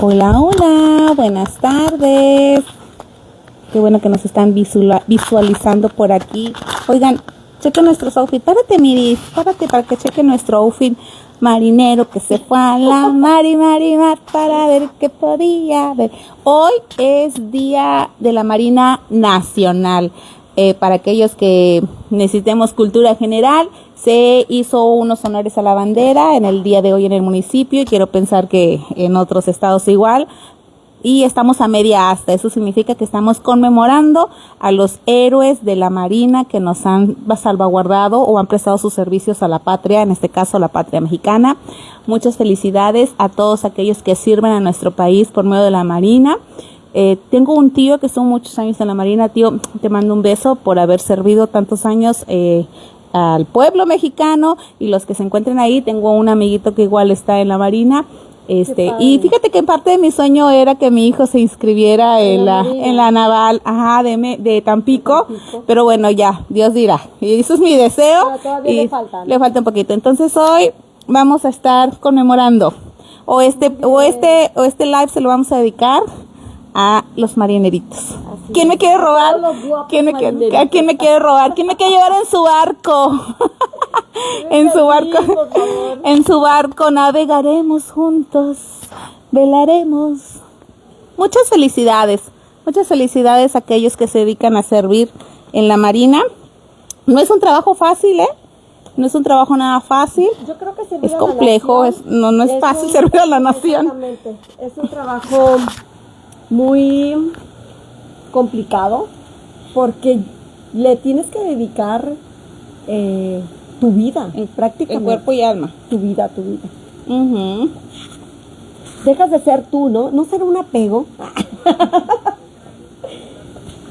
Hola, hola, buenas tardes. Qué bueno que nos están visualizando por aquí. Oigan, chequen nuestros outfits. Párate, Miris, párate para que chequen nuestro outfit marinero que se fue a la mar para ver qué podía ver. Hoy es Día de la Marina Nacional. Para aquellos que necesitemos cultura general, se hizo unos honores a la bandera en el día de hoy en el municipio y quiero pensar que en otros estados igual. Y estamos a media asta, eso significa que estamos conmemorando a los héroes de la Marina que nos han salvaguardado o han prestado sus servicios a la patria, en este caso a la patria mexicana. Muchas felicidades a todos aquellos que sirven a nuestro país por medio de la Marina. Tengo un tío que estuvo muchos años en la Marina. Tío, te mando un beso por haber servido tantos años al pueblo mexicano, y los que se encuentren ahí. Tengo un amiguito que igual está en la Marina. Y fíjate que en parte de mi sueño era que mi hijo se inscribiera en la naval, de Tampico, pero bueno, ya, Dios dirá. Y eso es mi deseo. Pero todavía y le falta, ¿no? Le falta un poquito. Entonces hoy vamos a estar conmemorando, o este live se lo vamos a dedicar a los marineritos. ¿Quién me quiere robar? ¿A quién me quiere robar? ¿Quién me quiere llevar en su barco? En su barco navegaremos juntos, velaremos. Muchas felicidades a aquellos que se dedican a servir en la Marina. No es un trabajo fácil, no es un trabajo nada fácil. Yo creo que es complejo, no es fácil servir a la nación. Exactamente, es un trabajo muy complicado porque le tienes que dedicar tu vida, prácticamente. En cuerpo y alma. Tu vida. Uh-huh. Dejas de ser tú, ¿no? No ser un apego.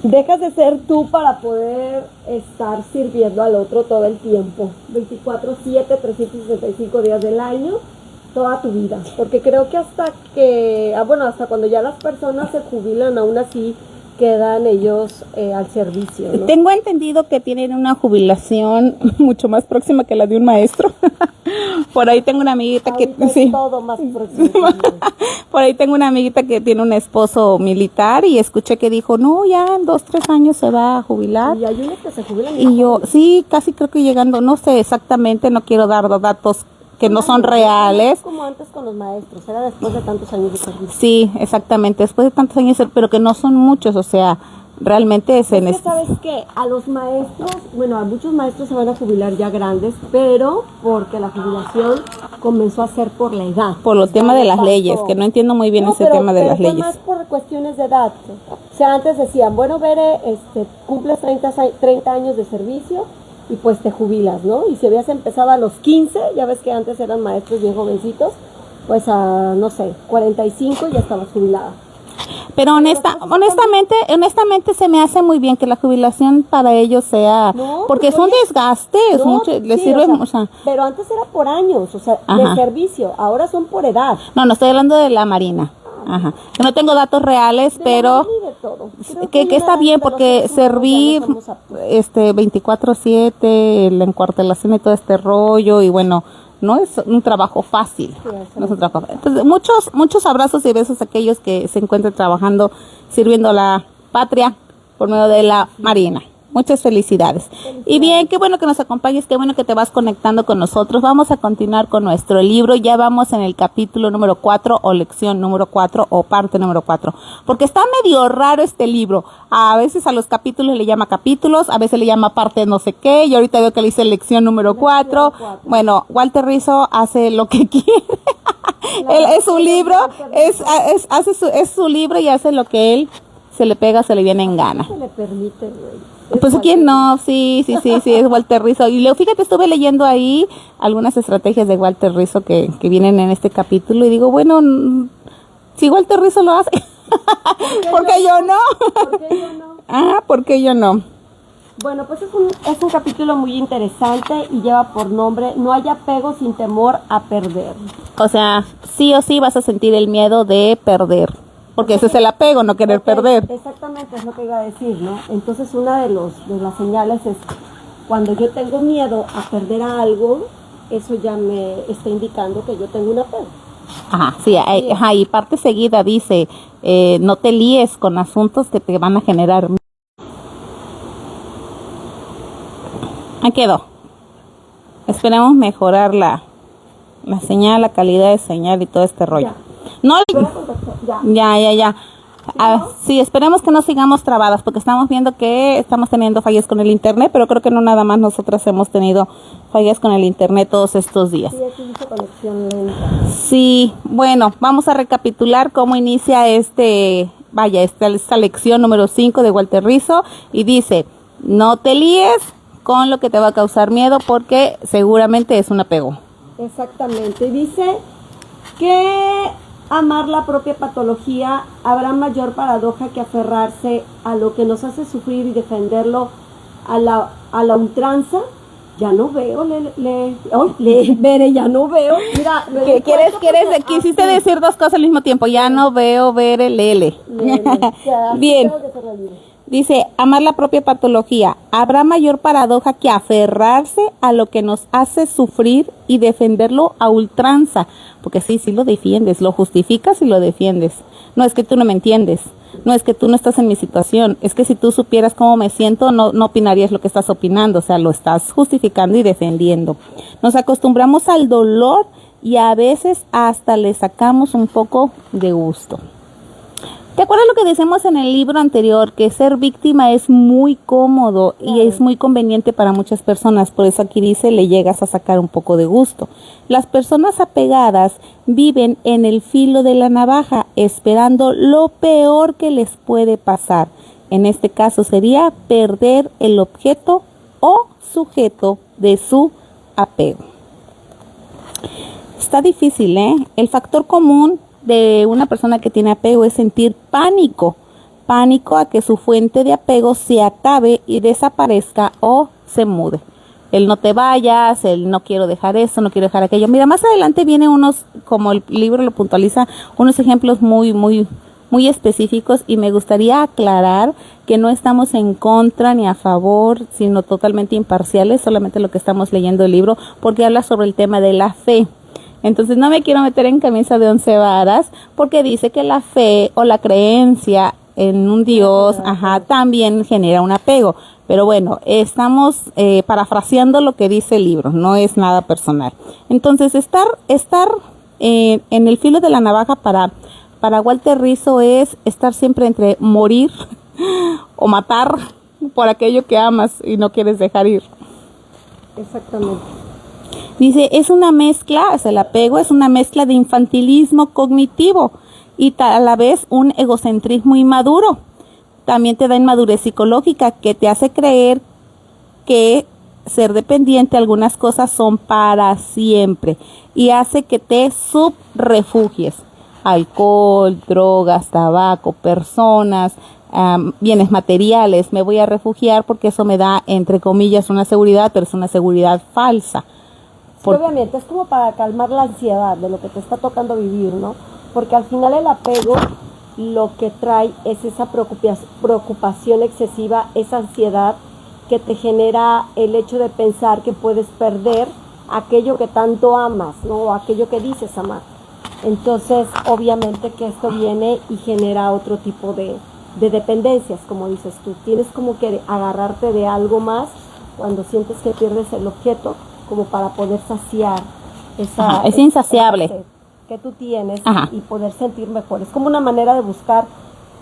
Dejas de ser tú para poder estar sirviendo al otro todo el tiempo. 24/7, 365 días del año, toda tu vida. Porque creo que hasta cuando ya las personas se jubilan, aún así quedan ellos al servicio, ¿no? Tengo entendido que tienen una jubilación mucho más próxima que la de un maestro. Por ahí tengo una amiguita todo más próximo. Por ahí tengo una amiguita que tiene un esposo militar y escuché que dijo, no, ya en 2-3 años se va a jubilar. Y hay unos que se jubilan. Y yo, sí, casi creo que llegando, no sé exactamente, no quiero dar datos que no son reales. Como antes con los maestros, era después de tantos años de servicio. Sí, exactamente, después de tantos años, pero que no son muchos, o sea, realmente ¿Sabes qué? A los maestros, a muchos maestros se van a jubilar ya grandes, pero porque la jubilación comenzó a ser por la edad. Por los temas de las leyes, que no entiendo muy bien tema de las leyes. Más por cuestiones de edad. O sea, antes decían, Bere, cumples 30 años de servicio y pues te jubilas, ¿no? Y si habías empezado a los 15, ya ves que antes eran maestros bien jovencitos, pues a, 45 ya estabas jubilada. Pero honestamente se me hace muy bien que la jubilación para ellos sea, porque es un desgaste, es mucho, les sirve, pero antes era por años, de servicio, ahora son por edad. No estoy hablando de la Marina. Ajá. Yo no tengo datos reales, pero que está bien porque servir 24/7, la encuartelación y todo este rollo, y bueno, no es un trabajo fácil. No es un trabajo fácil. Entonces, muchos abrazos y besos a aquellos que se encuentran trabajando, sirviendo a la patria por medio de la Marina. Muchas felicidades. Y bien, qué bueno que nos acompañes, qué bueno que te vas conectando con nosotros. Vamos a continuar con nuestro libro. Ya vamos en el capítulo número 4 o lección número 4 o parte número 4. Porque está medio raro este libro. A veces a los capítulos le llama capítulos, a veces le llama parte no sé qué. Y ahorita veo que le dice lección número 4. Bueno, Walter Rizzo hace lo que quiere. Él es su libro, es su libro y hace lo que él se le pega, se le viene en gana. Se le permite, güey. Pues quién no, sí, es Walter Rizzo. Y luego, fíjate, estuve leyendo ahí algunas estrategias de Walter Rizzo que vienen en este capítulo y digo, bueno, si Walter Rizzo lo hace, ¿por qué yo no? ¿Por qué yo no? Bueno, pues es un capítulo muy interesante y lleva por nombre No hay apego sin temor a perder. O sea, sí o sí vas a sentir el miedo de perder. Porque ese es el apego, no querer perder. Exactamente, es lo que iba a decir, ¿no? Entonces una de las señales es cuando yo tengo miedo a perder a algo, eso ya me está indicando que yo tengo un apego. Ajá, sí, ajá, y parte seguida dice, no te líes con asuntos que te van a generar. Ahí quedó. Esperemos mejorar la señal, la calidad de señal y todo este rollo. Ya. No, Ya. ya. Sí, esperemos que no sigamos trabadas, porque estamos viendo que estamos teniendo fallas con el internet, pero creo que no nada más nosotras hemos tenido fallas con el internet todos estos días. Sí, aquí dice conexión lenta. Sí, bueno, vamos a recapitular cómo inicia esta lección número 5 de Walter Rizzo, y dice, no te líes con lo que te va a causar miedo, porque seguramente es un apego. Exactamente. Dice que amar la propia patología, habrá mayor paradoja que aferrarse a lo que nos hace sufrir y defenderlo a la ultranza. Ya no veo, Bere, ya no veo. Mira, ¿Qué quisiste decir dos cosas al mismo tiempo. Ya no veo, ver el L. Bien. Dice, amar la propia patología. Habrá mayor paradoja que aferrarse a lo que nos hace sufrir y defenderlo a ultranza. Porque sí lo defiendes, lo justificas y lo defiendes. No es que tú no me entiendes, no es que tú no estás en mi situación, es que si tú supieras cómo me siento, no opinarías lo que estás opinando, o sea, lo estás justificando y defendiendo. Nos acostumbramos al dolor y a veces hasta le sacamos un poco de gusto. ¿Te acuerdas lo que decimos en el libro anterior? Que ser víctima es muy cómodo y es muy conveniente para muchas personas. Por eso aquí dice, le llegas a sacar un poco de gusto. Las personas apegadas viven en el filo de la navaja, esperando lo peor que les puede pasar. En este caso sería perder el objeto o sujeto de su apego. Está difícil, ¿eh? El factor común de una persona que tiene apego es sentir pánico a que su fuente de apego se acabe y desaparezca o se mude. El no te vayas, el no quiero dejar eso, no quiero dejar aquello. Mira, más adelante viene unos, como el libro lo puntualiza, unos ejemplos muy específicos, y me gustaría aclarar que no estamos en contra ni a favor, sino totalmente imparciales, solamente lo que estamos leyendo el libro, porque habla sobre el tema de la fe. Entonces no me quiero meter en camisa de 11 varas, porque dice que la fe o la creencia en un Dios, también genera un apego. Pero bueno, estamos parafraseando lo que dice el libro, no es nada personal. Entonces estar en el filo de la navaja para Walter Rizzo es estar siempre entre morir o matar por aquello que amas y no quieres dejar ir. Exactamente. Dice, es una mezcla, el apego es una mezcla de infantilismo cognitivo y a la vez un egocentrismo inmaduro. También te da inmadurez psicológica que te hace creer que ser dependiente de algunas cosas son para siempre y hace que te subrefugies. Alcohol, drogas, tabaco, personas, bienes materiales. Me voy a refugiar porque eso me da, entre comillas, una seguridad, pero es una seguridad falsa. Obviamente es como para calmar la ansiedad de lo que te está tocando vivir, ¿no? Porque al final el apego lo que trae es esa preocupación excesiva, esa ansiedad que te genera el hecho de pensar que puedes perder aquello que tanto amas, ¿no? O aquello que dices amar. Entonces, obviamente que esto viene y genera otro tipo de dependencias, como dices tú. Tienes como que agarrarte de algo más cuando sientes que pierdes el objeto, como para poder saciar es insaciable esa sed que tú tienes y poder sentir mejor. Es como una manera de buscar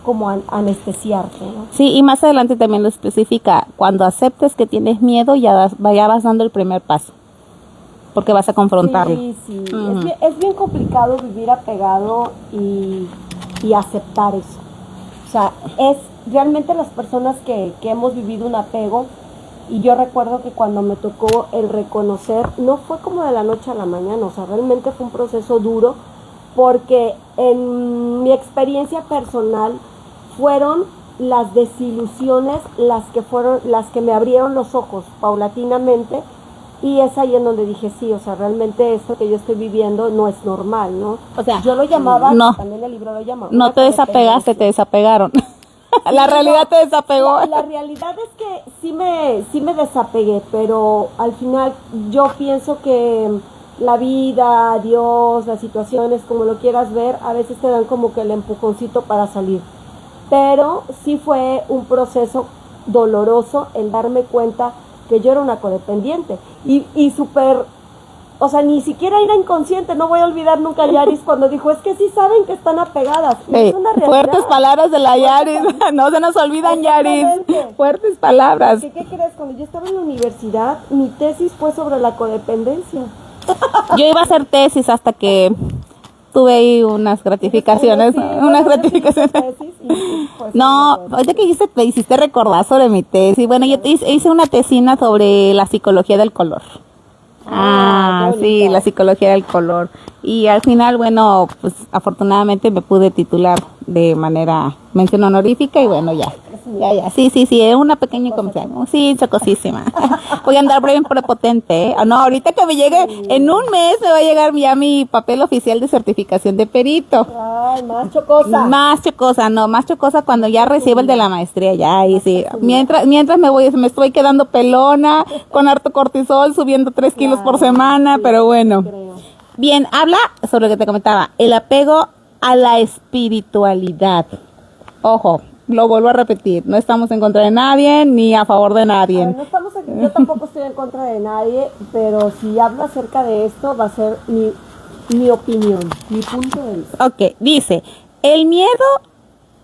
como anestesiarte, ¿no? Sí, y más adelante también lo especifica. Cuando aceptes que tienes miedo, ya vas dando el primer paso, porque vas a confrontarlo. Sí. Es bien complicado vivir apegado y aceptar eso. O sea, es realmente las personas que hemos vivido un apego. Y yo recuerdo que cuando me tocó el reconocer, no fue como de la noche a la mañana, o sea, realmente fue un proceso duro, porque en mi experiencia personal fueron las desilusiones las que me abrieron los ojos paulatinamente, y es ahí en donde dije, sí, o sea, realmente esto que yo estoy viviendo no es normal, ¿no? O sea, yo lo llamaba, no, también el libro lo llamaba. No te desapegaste, te desapegaron. La realidad te desapegó. La realidad es que sí me desapegué, pero al final yo pienso que la vida, Dios, las situaciones, como lo quieras ver, a veces te dan como que el empujoncito para salir. Pero sí fue un proceso doloroso el darme cuenta que yo era una codependiente. Y súper, o sea, ni siquiera era inconsciente. No voy a olvidar nunca a Yaris cuando dijo, es que sí saben que están apegadas. Y es una realidad. Fuertes palabras de la Yaris, no se nos olvidan, Yaris. Fuertes palabras. ¿Qué crees? Cuando yo estaba en la universidad, mi tesis fue sobre la codependencia. Yo iba a hacer tesis hasta que tuve ahí unas gratificaciones. No, ahorita que me hiciste recordar sobre mi tesis. Bueno, yo hice una tesina sobre la psicología del color. Sí, la psicología del color. Y al final, bueno, pues afortunadamente me pude titular de manera mención honorífica y bueno, ya. Sí, es una pequeña comercial. Sí, chocosísima. Voy a andar bien prepotente, ¿eh? No, ahorita que me llegue, en un mes me va a llegar ya mi papel oficial de certificación de perito. Ay, más chocosa. Más chocosa cuando ya reciba el de la maestría, ya, y sí. Mientras me estoy quedando pelona, con harto cortisol, subiendo 3 kilos por semana, pero bueno. Bien, habla sobre lo que te comentaba, el apego a la espiritualidad. Ojo, lo vuelvo a repetir, no estamos en contra de nadie ni a favor de nadie. Yo tampoco estoy en contra de nadie, pero si hablo acerca de esto va a ser mi opinión, mi punto de vista. Ok, dice, el miedo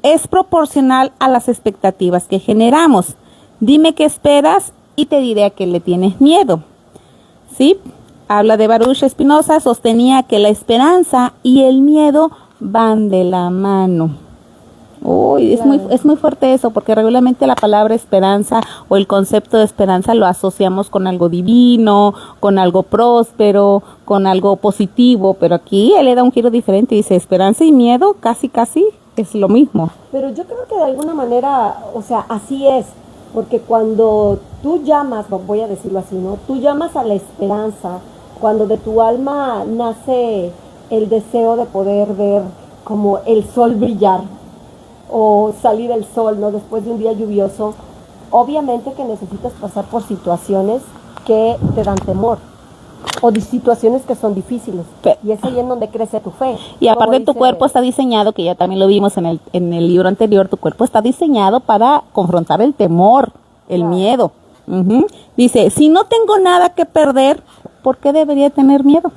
es proporcional a las expectativas que generamos. Dime qué esperas y te diré a qué le tienes miedo. ¿Sí? Habla de Baruch Spinoza, sostenía que la esperanza y el miedo van de la mano. Uy, es muy fuerte eso, porque regularmente la palabra esperanza o el concepto de esperanza lo asociamos con algo divino, con algo próspero, con algo positivo, pero aquí él le da un giro diferente y dice esperanza y miedo casi es lo mismo. Pero yo creo que de alguna manera, o sea, así es, porque cuando tú llamas, voy a decirlo así, ¿no? Tú llamas a la esperanza, cuando de tu alma nace el deseo de poder ver como el sol brillar, o salir el sol, ¿no? Después de un día lluvioso, obviamente que necesitas pasar por situaciones que te dan temor, o de situaciones que son difíciles, y es ahí en donde crece tu fe. Y aparte tu cuerpo está diseñado, que ya también lo vimos en el libro anterior, tu cuerpo está diseñado para confrontar el temor, el miedo. Dice, si no tengo nada que perder, ¿por qué debería tener miedo?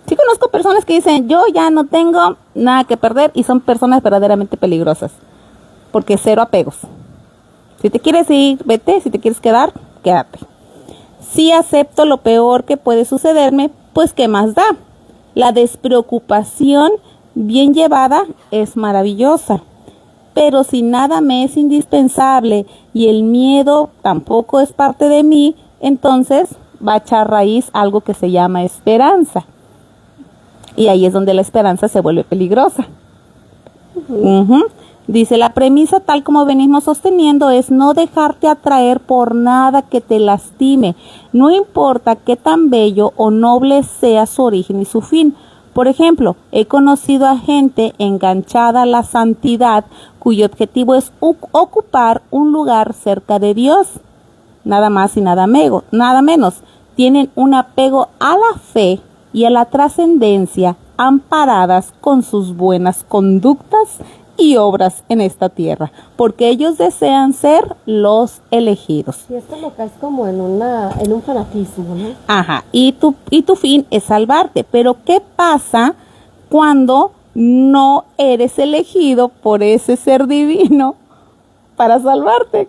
Sí conozco personas que dicen, yo ya no tengo nada que perder, y son personas verdaderamente peligrosas, porque cero apegos. Si te quieres ir, vete, si te quieres quedar, quédate. Si acepto lo peor que puede sucederme, pues ¿qué más da? La despreocupación bien llevada es maravillosa, pero si nada me es indispensable y el miedo tampoco es parte de mí, entonces va a echar raíz algo que se llama esperanza. Y ahí es donde la esperanza se vuelve peligrosa. Dice, la premisa tal como venimos sosteniendo es no dejarte atraer por nada que te lastime, no importa qué tan bello o noble sea su origen y su fin. Por ejemplo, he conocido a gente enganchada a la santidad cuyo objetivo es ocupar un lugar cerca de Dios. Nada más y nada menos. Tienen un apego a la fe y a la trascendencia amparadas con sus buenas conductas y obras en esta tierra, porque ellos desean ser los elegidos. Y esto lo caes como en un fanatismo, ¿no? Ajá, y tu fin es salvarte, pero ¿qué pasa cuando no eres elegido por ese ser divino para salvarte?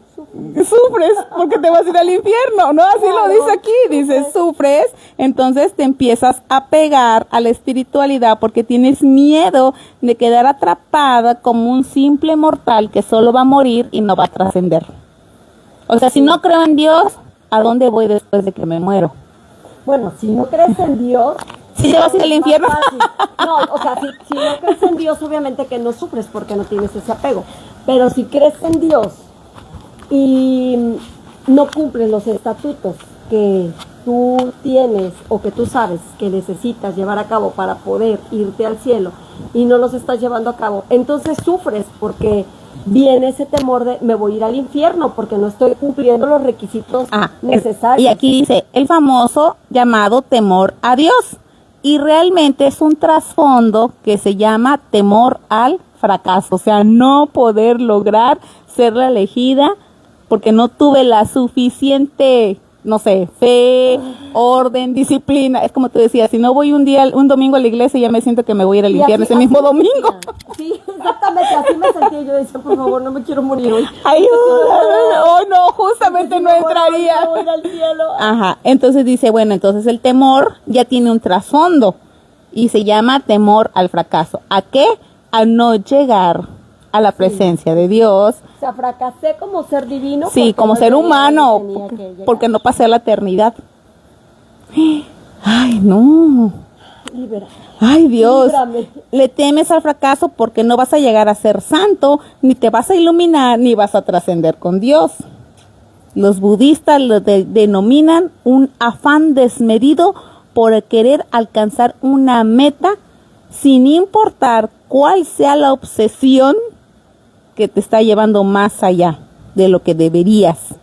Sufres porque te vas a ir al infierno, ¿no? Así lo dice aquí, dice sufres, entonces te empiezas a pegar a la espiritualidad porque tienes miedo de quedar atrapada como un simple mortal que solo va a morir y no va a trascender. O sea, si no creo en Dios, ¿a dónde voy después de que me muero? Bueno, si no crees en Dios... ¿Sí te vas a ir al infierno? No, o sea, si no crees en Dios, obviamente que no sufres porque no tienes ese apego. Pero si crees en Dios y no cumples los estatutos que tú tienes o que tú sabes que necesitas llevar a cabo para poder irte al cielo y no los estás llevando a cabo, entonces sufres porque viene ese temor de me voy a ir al infierno porque no estoy cumpliendo los requisitos necesarios. Y aquí dice el famoso llamado temor a Dios. Y realmente es un trasfondo que se llama temor al fracaso. O sea, no poder lograr ser la elegida porque no tuve la suficiente, no sé, fe, orden, disciplina. Es como tú decías, si no voy un domingo a la iglesia, ya me siento que me voy a ir al infierno ese mismo domingo. Sí, exactamente, así me sentía. Yo decía, por favor, no me quiero morir hoy. Ayúdame. Oh, no, justamente no entraría. No voy al cielo. Ajá, entonces dice, bueno, entonces el temor ya tiene un trasfondo y se llama temor al fracaso. ¿A qué? A no llegar a la presencia de Dios. O sea, fracasé como ser divino. Sí, como no ser llegué humano, donde tenía que llegar. porque no pasé a la eternidad. Ay, no. Libera. Ay, Dios. Líbrame. Le temes al fracaso porque no vas a llegar a ser santo, ni te vas a iluminar, ni vas a trascender con Dios. Los budistas lo denominan un afán desmedido por querer alcanzar una meta sin importar cuál sea la obsesión que te está llevando más allá de lo que deberías.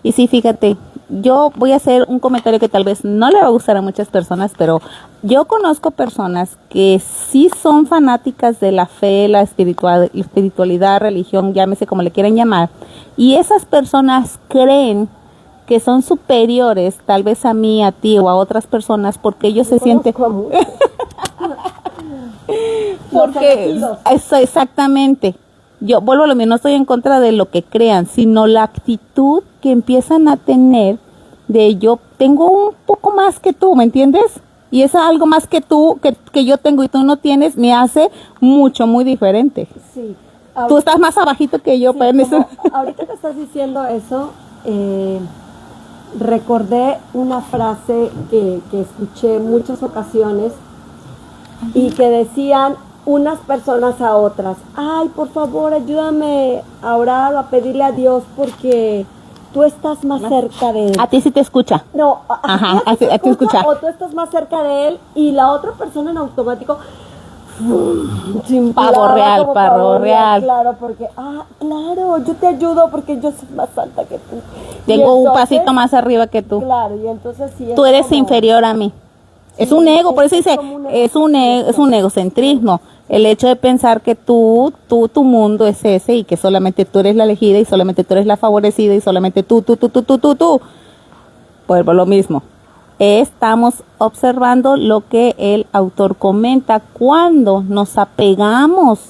Y sí, fíjate, yo voy a hacer un comentario que tal vez no le va a gustar a muchas personas, pero yo conozco personas que sí son fanáticas de la fe, la espiritualidad, religión, llámese como le quieran llamar, y esas personas creen que son superiores tal vez a mí, a ti o a otras personas porque ellos se sienten... Porque eso exactamente. Yo vuelvo a lo mismo, no estoy en contra de lo que crean, sino la actitud que empiezan a tener de yo tengo un poco más que tú, ¿me entiendes? Y es algo más que tú, que yo tengo y tú no tienes, me hace muy diferente. Sí. Tú estás más abajito que yo, sí, pero ahorita que estás diciendo eso, recordé una frase que escuché en muchas ocasiones y que decían unas personas a otras, ay, por favor, ayúdame a orar o a pedirle a Dios porque tú estás más cerca de él. A ti sí te escucha. No, a ti escucha. O tú estás más cerca de él y la otra persona en automático pavo real. Claro, porque, claro, yo te ayudo porque yo soy más alta que tú. Tengo un pasito más arriba que tú. Claro, y entonces sí. Tú eres inferior a mí. Sí, es un ego, por eso dice, es un egocentrismo. El hecho de pensar que tu mundo es ese y que solamente tú eres la elegida y solamente tú eres la favorecida y solamente tú. Pues lo mismo. Estamos observando lo que el autor comenta cuando nos apegamos,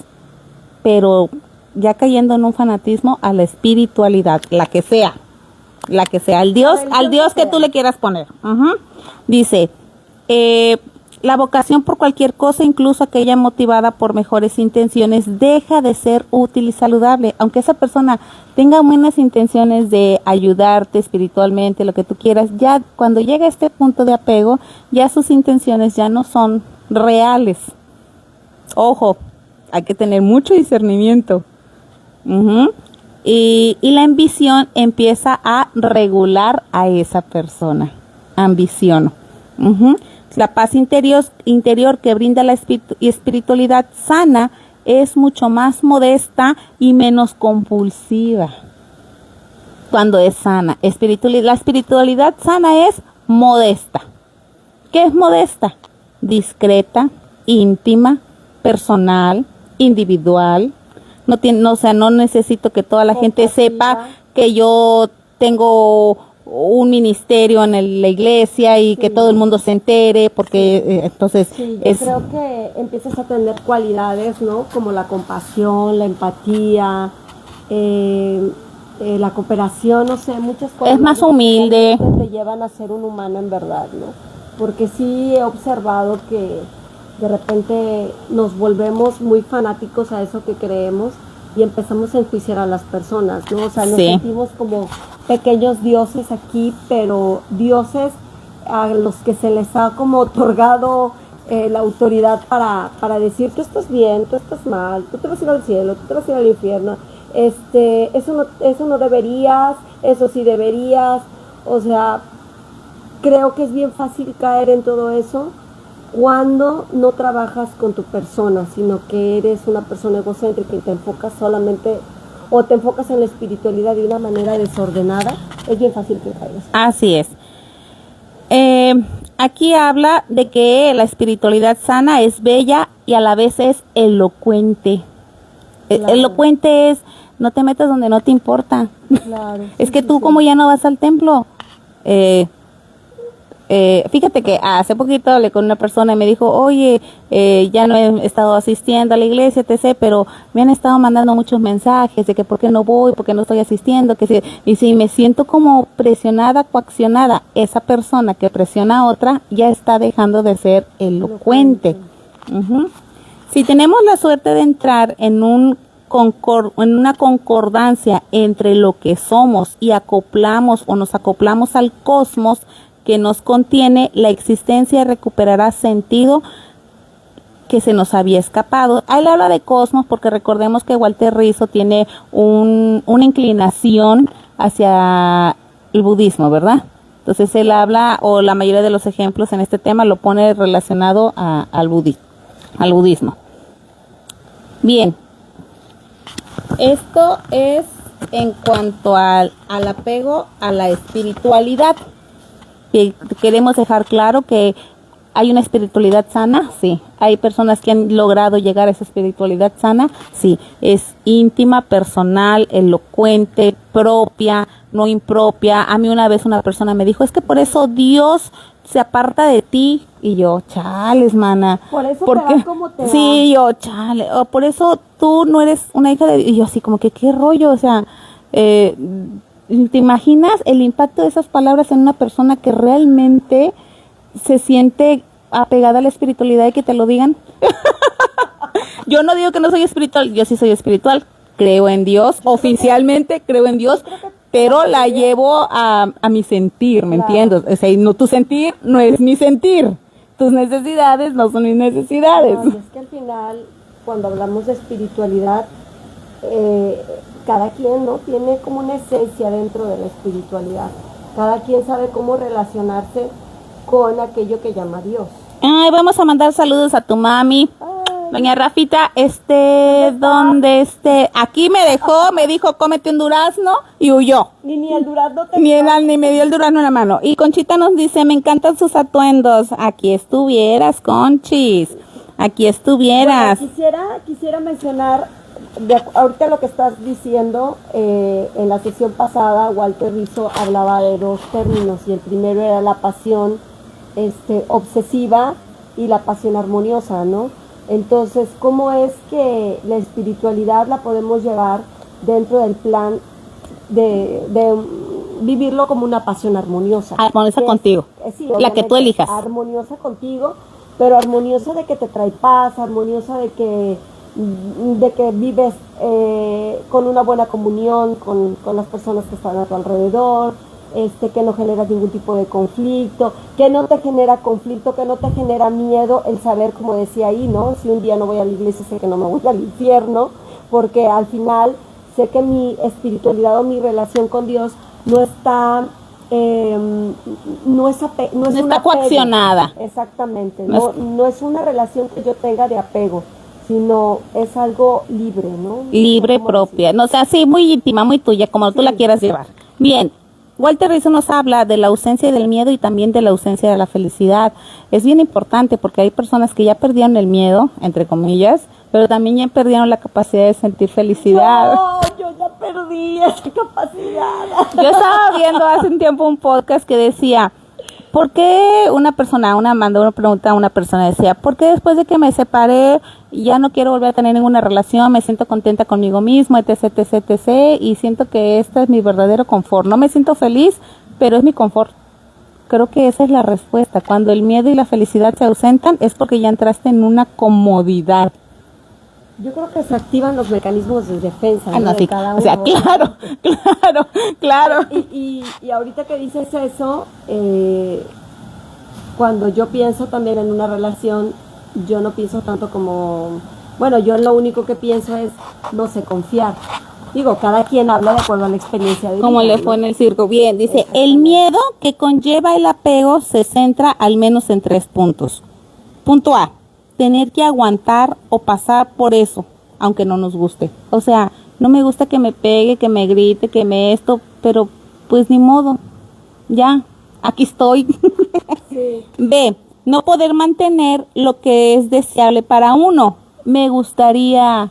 pero ya cayendo en un fanatismo a la espiritualidad, la que sea, al Dios que tú le quieras poner. Dice, la vocación por cualquier cosa, incluso aquella motivada por mejores intenciones, deja de ser útil y saludable. Aunque esa persona tenga buenas intenciones de ayudarte espiritualmente, lo que tú quieras, ya cuando llega a este punto de apego, ya sus intenciones ya no son reales. Ojo, hay que tener mucho discernimiento. Y la ambición empieza a regular a esa persona. Ambición. La paz interior que brinda la espiritualidad sana es mucho más modesta y menos compulsiva. Cuando es sana. La espiritualidad sana es modesta. ¿Qué es modesta? Discreta, íntima, personal, individual. No necesito que toda la gente sepa que yo tengo un ministerio en la iglesia y que todo el mundo se entere porque entonces yo creo que empiezas a tener cualidades, ¿no? Como la compasión, la empatía, la cooperación, no sé, muchas cosas. Es más humilde. Que te llevan a ser un humano en verdad, ¿no? Porque sí he observado que de repente nos volvemos muy fanáticos a eso que creemos y empezamos a enjuiciar a las personas, ¿no? O sea, nos sentimos como pequeños dioses aquí, pero dioses a los que se les ha como otorgado la autoridad para decir tú estás bien, tú estás mal, tú te vas a ir al cielo, tú te vas a ir al infierno, eso no deberías, eso sí deberías. O sea, creo que es bien fácil caer en todo eso cuando no trabajas con tu persona, sino que eres una persona egocéntrica y te enfocas solamente o te enfocas en la espiritualidad de una manera desordenada, es bien fácil que caigas. Así es. Aquí habla de que la espiritualidad sana es bella y a la vez es elocuente. Claro. Elocuente es, no te metas donde no te importa. Claro. Es que tú como ya no vas al templo. Fíjate que hace poquito hablé con una persona y me dijo, oye, ya no he estado asistiendo a la iglesia, etc., pero me han estado mandando muchos mensajes de que por qué no voy, por qué no estoy asistiendo, que si, y si me siento como presionada, coaccionada, esa persona que presiona a otra ya está dejando de ser elocuente. Uh-huh. Si tenemos la suerte de entrar en una concordancia entre lo que somos y acoplamos o nos acoplamos al cosmos que nos contiene, la existencia recuperará sentido que se nos había escapado. Él habla de cosmos porque recordemos que Walter Rizzo tiene una inclinación hacia el budismo, ¿verdad? Entonces él habla, o la mayoría de los ejemplos en este tema lo pone relacionado al budismo. Bien, esto es en cuanto al apego a la espiritualidad. Que queremos dejar claro que hay una espiritualidad sana, sí. Hay personas que han logrado llegar a esa espiritualidad sana, sí. Es íntima, personal, elocuente, propia, no impropia. A mí una vez una persona me dijo, es que por eso Dios se aparta de ti. Y yo, chales, mana. Por eso ¿por te qué? va como te va. Sí, yo, chale. O por eso tú no eres una hija de Dios. Y yo así como que, ¿qué rollo? O sea, ¿te imaginas el impacto de esas palabras en una persona que realmente se siente apegada a la espiritualidad y que te lo digan? Yo no digo que no soy espiritual, yo sí soy espiritual, creo en Dios, oficialmente creo en Dios, pero la llevo a mi sentir, ¿me entiendes? O sea, no, tu sentir no es mi sentir, tus necesidades no son mis necesidades. No, y es que al final, cuando hablamos de espiritualidad, cada quien, ¿no?, tiene como una esencia dentro de la espiritualidad. Cada quien sabe cómo relacionarse con aquello que llama Dios. Ay, vamos a mandar saludos a tu mami. Doña Rafita, donde aquí me dijo, cómete un durazno y huyó. Ni el durazno te Ni me dio el durazno en la mano. Y Conchita nos dice, me encantan sus atuendos. Aquí estuvieras, Conchis. Aquí estuvieras. Bueno, quisiera mencionar, ahorita lo que estás diciendo, en la sesión pasada Walter Rizzo hablaba de dos términos, y el primero era la pasión obsesiva y la pasión armoniosa, ¿no? Entonces, ¿cómo es que la espiritualidad la podemos llevar dentro del plan de vivirlo como una pasión armoniosa? Armoniosa contigo, sí, la que tú elijas. Armoniosa contigo, pero armoniosa de que te trae paz, armoniosa de que vives con una buena comunión con las personas que están a tu alrededor, que no genera ningún tipo de conflicto, que no te genera conflicto, que no te genera miedo el saber, como decía ahí, ¿no? Si un día no voy a la iglesia, sé que no me voy al infierno, porque al final sé que mi espiritualidad o mi relación con Dios no está está coaccionada. Exactamente, no es una relación que yo tenga de apego, sino es algo libre, ¿no? Libre, propia, no, o sea, sí, muy íntima, muy tuya, como tú la quieras llevar. Bien, Walter Rizzo nos habla de la ausencia del miedo y también de la ausencia de la felicidad. Es bien importante porque hay personas que ya perdieron el miedo, entre comillas, pero también ya perdieron la capacidad de sentir felicidad. No, yo ya perdí esa capacidad. Yo estaba viendo hace un tiempo un podcast que decía, ¿por qué mandó una pregunta a una persona? Decía, ¿por qué después de que me separé ya no quiero volver a tener ninguna relación? Me siento contenta conmigo mismo, etc, etc, etc, y siento que este es mi verdadero confort. No me siento feliz, pero es mi confort. Creo que esa es la respuesta. Cuando el miedo y la felicidad se ausentan es porque ya entraste en una comodidad. Yo creo que se activan los mecanismos de defensa, ¿no? De Sí. cada uno. O sea, claro. Y ahorita que dices eso, cuando yo pienso también en una relación, yo no pienso tanto como, bueno, yo lo único que pienso es, no sé, confiar. Digo, cada quien habla de acuerdo a la experiencia de vida. Como le fue en el circo. Bien, dice, el miedo que conlleva el apego se centra al menos en 3 puntos. Punto A, tener que aguantar o pasar por eso, aunque no nos guste. O sea, no me gusta que me pegue, que me grite, que me esto, pero pues ni modo, ya, aquí estoy. Sí. B, no poder mantener lo que es deseable para uno. Me gustaría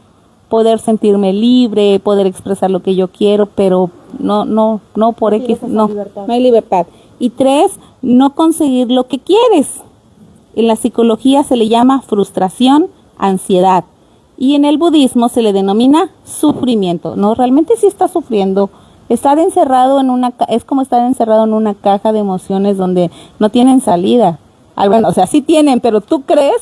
poder sentirme libre, poder expresar lo que yo quiero, pero no por Tienes X, esa no, libertad. no hay libertad. Y 3, no conseguir lo que quieres. En la psicología se le llama frustración, ansiedad. Y en el budismo se le denomina sufrimiento. No, realmente sí está sufriendo. Estar encerrado es como estar encerrado en una caja de emociones donde no tienen salida. Bueno, o sea, sí tienen, pero tú crees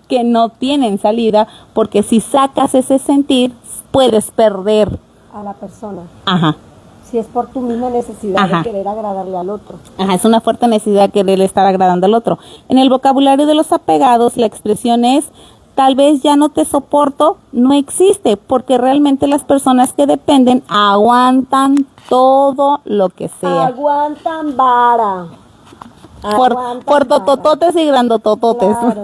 que no tienen salida, porque si sacas ese sentir, puedes perder. A la persona. Ajá. Si es por tu misma necesidad Ajá. de querer agradarle al otro. Ajá, es una fuerte necesidad querer estar agradando al otro. En el vocabulario de los apegados, la expresión es, tal vez ya no te soporto, no existe, porque realmente las personas que dependen aguantan todo lo que sea. Aguantan vara. Por Aguantan vara. totototes y grandotototes. Claro.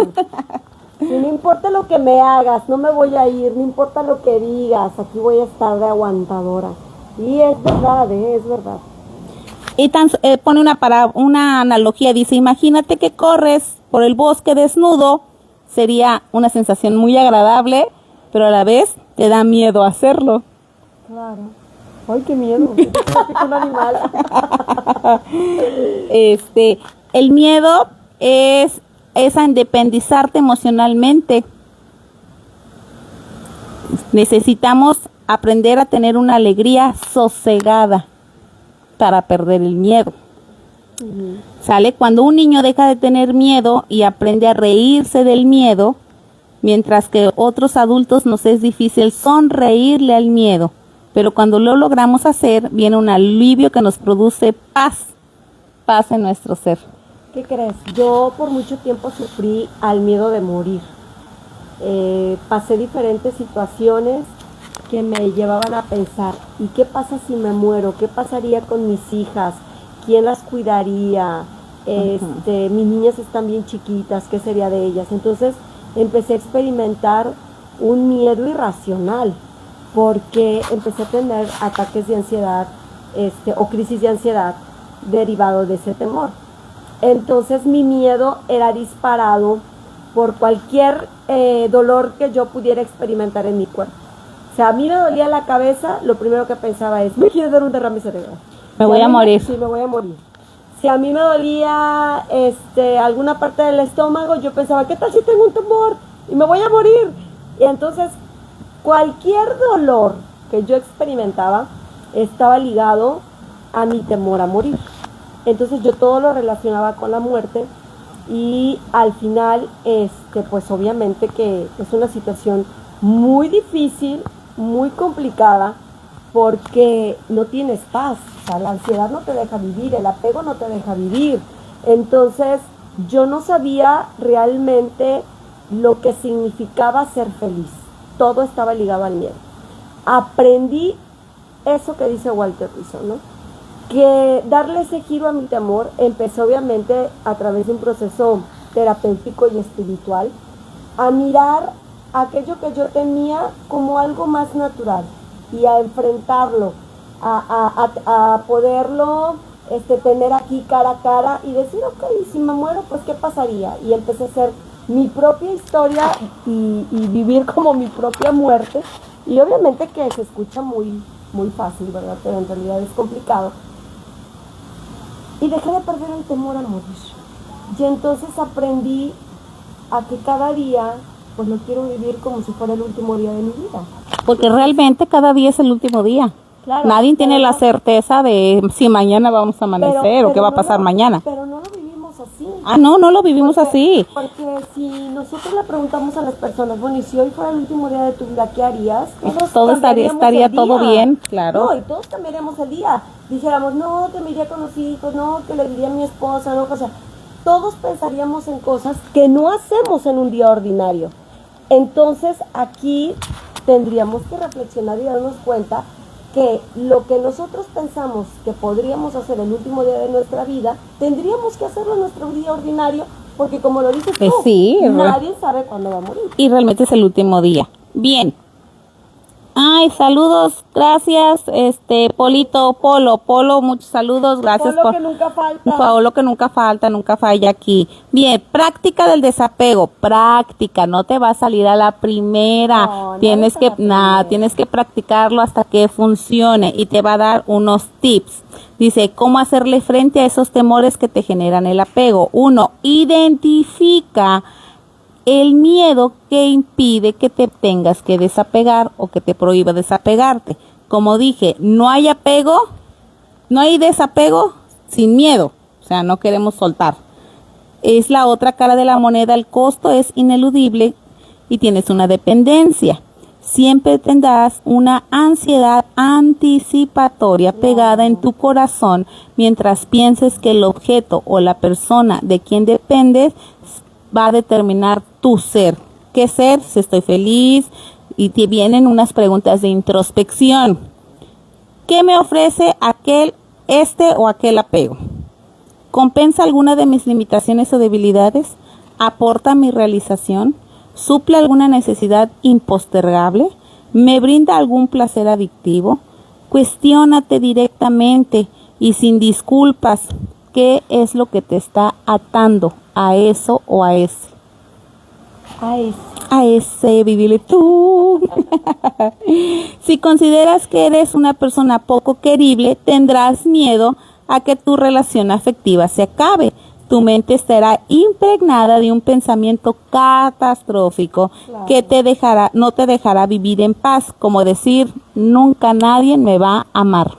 Y no importa lo que me hagas, no me voy a ir, no importa lo que digas, aquí voy a estar de aguantadora. Y es verdad, es verdad. Y pone una analogía, dice, imagínate que corres por el bosque desnudo, sería una sensación muy agradable, pero a la vez te da miedo hacerlo. Claro. Ay, qué miedo. Un animal. El miedo es a independizarte emocionalmente. Necesitamos aprender a tener una alegría sosegada para perder el miedo. ¿Sale? Cuando un niño deja de tener miedo y aprende a reírse del miedo, mientras que otros adultos nos es difícil sonreírle al miedo, pero cuando lo logramos hacer, viene un alivio que nos produce paz en nuestro ser. ¿Qué crees? Yo por mucho tiempo sufrí al miedo de morir. Pasé diferentes situaciones que me llevaban a pensar, ¿y qué pasa si me muero? ¿Qué pasaría con mis hijas? ¿Quién las cuidaría? Mis niñas están bien chiquitas, ¿qué sería de ellas? Entonces empecé a experimentar un miedo irracional, porque empecé a tener ataques de ansiedad o crisis de ansiedad derivado de ese temor. Entonces mi miedo era disparado por cualquier dolor que yo pudiera experimentar en mi cuerpo. O sea, a mí me dolía la cabeza, lo primero que pensaba es, me quiero dar un derrame cerebral. Me voy a morir. Sí, me voy a morir. Si a mí me dolía alguna parte del estómago, yo pensaba, ¿qué tal si tengo un tumor? Y me voy a morir. Y entonces, cualquier dolor que yo experimentaba estaba ligado a mi temor a morir. Entonces yo todo lo relacionaba con la muerte y al final, pues obviamente que es una situación muy difícil, muy complicada, porque no tienes paz. O sea, la ansiedad no te deja vivir, el apego no te deja vivir. Entonces yo no sabía realmente lo que significaba ser feliz. Todo estaba ligado al miedo. Aprendí eso que dice Walter Rizzo, ¿no? Que darle ese giro a mi temor empezó obviamente a través de un proceso terapéutico y espiritual, a mirar aquello que yo temía como algo más natural y a enfrentarlo, a poderlo tener aquí cara a cara y decir, ok, si me muero, pues ¿qué pasaría? Y empecé a hacer mi propia historia y vivir como mi propia muerte. Y obviamente que se escucha muy, muy fácil, ¿verdad? Pero en realidad es complicado. Y dejé de perder el temor a morir. Y entonces aprendí a que cada día, pues lo quiero vivir como si fuera el último día de mi vida. Porque realmente cada día es el último día. Claro, Nadie tiene la certeza de si mañana vamos a amanecer o qué va a pasar mañana. Pero no lo vivimos así. Ah, no lo vivimos así. Porque si nosotros le preguntamos a las personas, bueno, y si hoy fuera el último día de tu vida, ¿qué harías? Todo estaría todo bien, claro. No, y todos cambiaríamos el día. Dijéramos, no, que me iría con los hijos, no, que le diría a mi esposa, no, o sea, todos pensaríamos en cosas que no hacemos en un día ordinario. Entonces, aquí tendríamos que reflexionar y darnos cuenta que lo que nosotros pensamos que podríamos hacer el último día de nuestra vida, tendríamos que hacerlo en nuestro día ordinario Porque como lo dices tú, Sí, nadie sabe cuándo va a morir. y realmente es el último día. Bien. Ay, saludos, gracias, Polo, muchos saludos, gracias Polo que nunca falta. Polo que nunca falta, nunca falla aquí. Bien, práctica del desapego, práctica, no te va a salir a la primera, No, tienes que, primera. tienes que practicarlo hasta que funcione y te va a dar unos tips. Dice, ¿cómo hacerle frente a esos temores que te generan el apego? 1, identifica el miedo que impide que te tengas que desapegar o que te prohíba desapegarte. Como dije, no hay apego, no hay desapego sin miedo. O sea, no queremos soltar. Es la otra cara de la moneda, el costo es ineludible y tienes una dependencia. Siempre tendrás una ansiedad anticipatoria pegada en tu corazón mientras pienses que el objeto o la persona de quien dependes va a determinar tu ser. ¿Qué ser? Si estoy feliz. Y te vienen unas preguntas de introspección. ¿Qué me ofrece este o aquel apego? ¿Compensa alguna de mis limitaciones o debilidades? ¿Aporta mi realización? ¿Suple alguna necesidad impostergable? ¿Me brinda algún placer adictivo? Cuestiónate directamente y sin disculpas. ¿Qué es lo que te está atando a eso o a ese? A ese, vivile tú. Si consideras que eres una persona poco querible, tendrás miedo a que tu relación afectiva se acabe. Tu mente estará impregnada de un pensamiento catastrófico que no te dejará vivir en paz, como decir, nunca nadie me va a amar.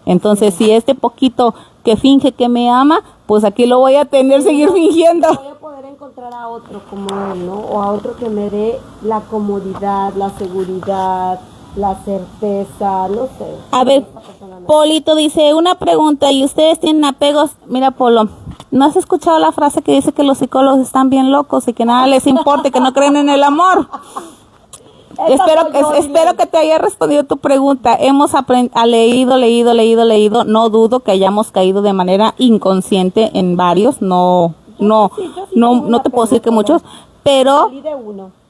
Entonces, si este poquito que finge que me ama, pues aquí lo voy a tener, seguir fingiendo. Voy a poder encontrar a otro como él, ¿no? O a otro que me dé la comodidad, la seguridad, la certeza, no sé. A ver, Polito dice, una pregunta, ¿y ustedes tienen apegos? Mira, Polo, ¿no has escuchado la frase que dice que los psicólogos están bien locos y que nada les importa y que no creen en el amor? Espero que te haya respondido tu pregunta. Hemos leído. No dudo que hayamos caído de manera inconsciente en varios. No te puedo decir que muchos, pero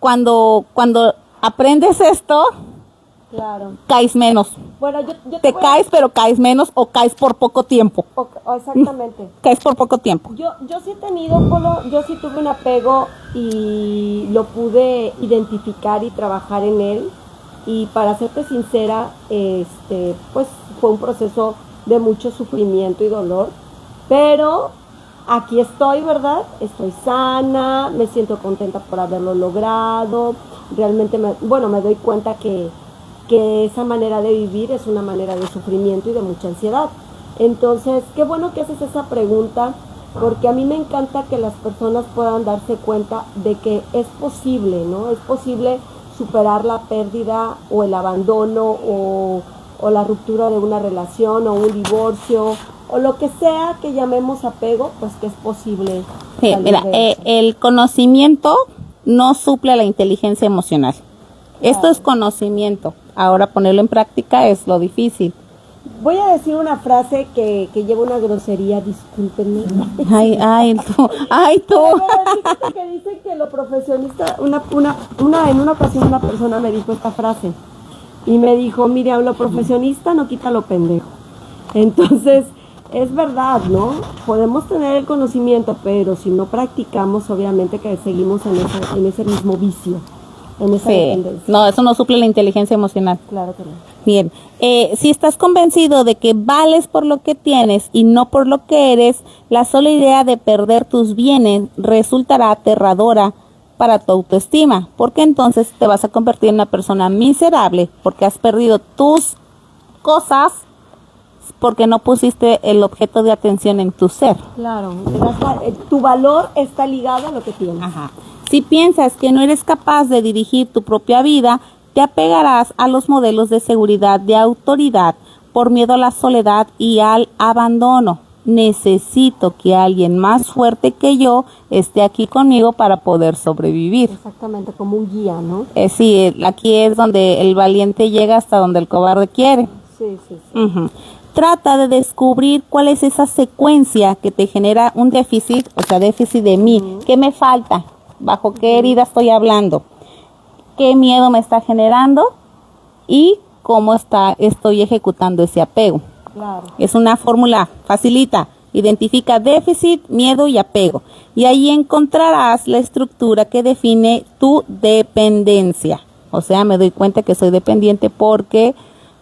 cuando aprendes esto, claro, caes menos. Bueno, yo Te caes, pero caes menos o caes por poco tiempo. Exactamente. Caes por poco tiempo. Yo sí he tenido, yo sí tuve un apego y lo pude identificar y trabajar en él. Y para serte sincera, pues fue un proceso de mucho sufrimiento y dolor. Pero aquí estoy, ¿verdad? Estoy sana, me siento contenta por haberlo logrado. Realmente, me doy cuenta que esa manera de vivir es una manera de sufrimiento y de mucha ansiedad. Entonces, qué bueno que haces esa pregunta, porque a mí me encanta que las personas puedan darse cuenta de que es posible, ¿no? Es posible superar la pérdida o el abandono o la ruptura de una relación o un divorcio o lo que sea que llamemos apego, pues que es posible. Sí, mira, el conocimiento no suple la inteligencia emocional. Esto es conocimiento. Ahora ponerlo en práctica es lo difícil. Voy a decir una frase que lleva una grosería, discúlpenme. Ay, tú. Fíjate que dicen que lo profesionista, en una ocasión una persona me dijo esta frase y me dijo, Miriam, lo profesionista no quita lo pendejo. Entonces, es verdad, ¿no? Podemos tener el conocimiento, pero si no practicamos, obviamente que seguimos en ese mismo vicio. En esa dependencia. No, eso no suple la inteligencia emocional. Claro que no. Bien, si estás convencido de que vales por lo que tienes y no por lo que eres, la sola idea de perder tus bienes resultará aterradora para tu autoestima, porque entonces te vas a convertir en una persona miserable porque has perdido tus cosas porque no pusiste el objeto de atención en tu ser. Claro, tu valor está ligado a lo que tienes. Ajá. Si piensas que no eres capaz de dirigir tu propia vida, te apegarás a los modelos de seguridad de autoridad por miedo a la soledad y al abandono. Necesito que alguien más fuerte que yo esté aquí conmigo para poder sobrevivir. Exactamente, como un guía, ¿no? Sí, aquí es donde el valiente llega hasta donde el cobarde quiere. Sí. Uh-huh. trata de descubrir cuál es esa secuencia que te genera un déficit, o sea, déficit de mí. ¿Qué me falta? ¿Bajo qué herida estoy hablando? ¿Qué miedo me está generando? Y cómo estoy ejecutando ese apego. Claro. Es una fórmula facilita. Identifica déficit, miedo y apego. Y ahí encontrarás la estructura que define tu dependencia. O sea, me doy cuenta que soy dependiente porque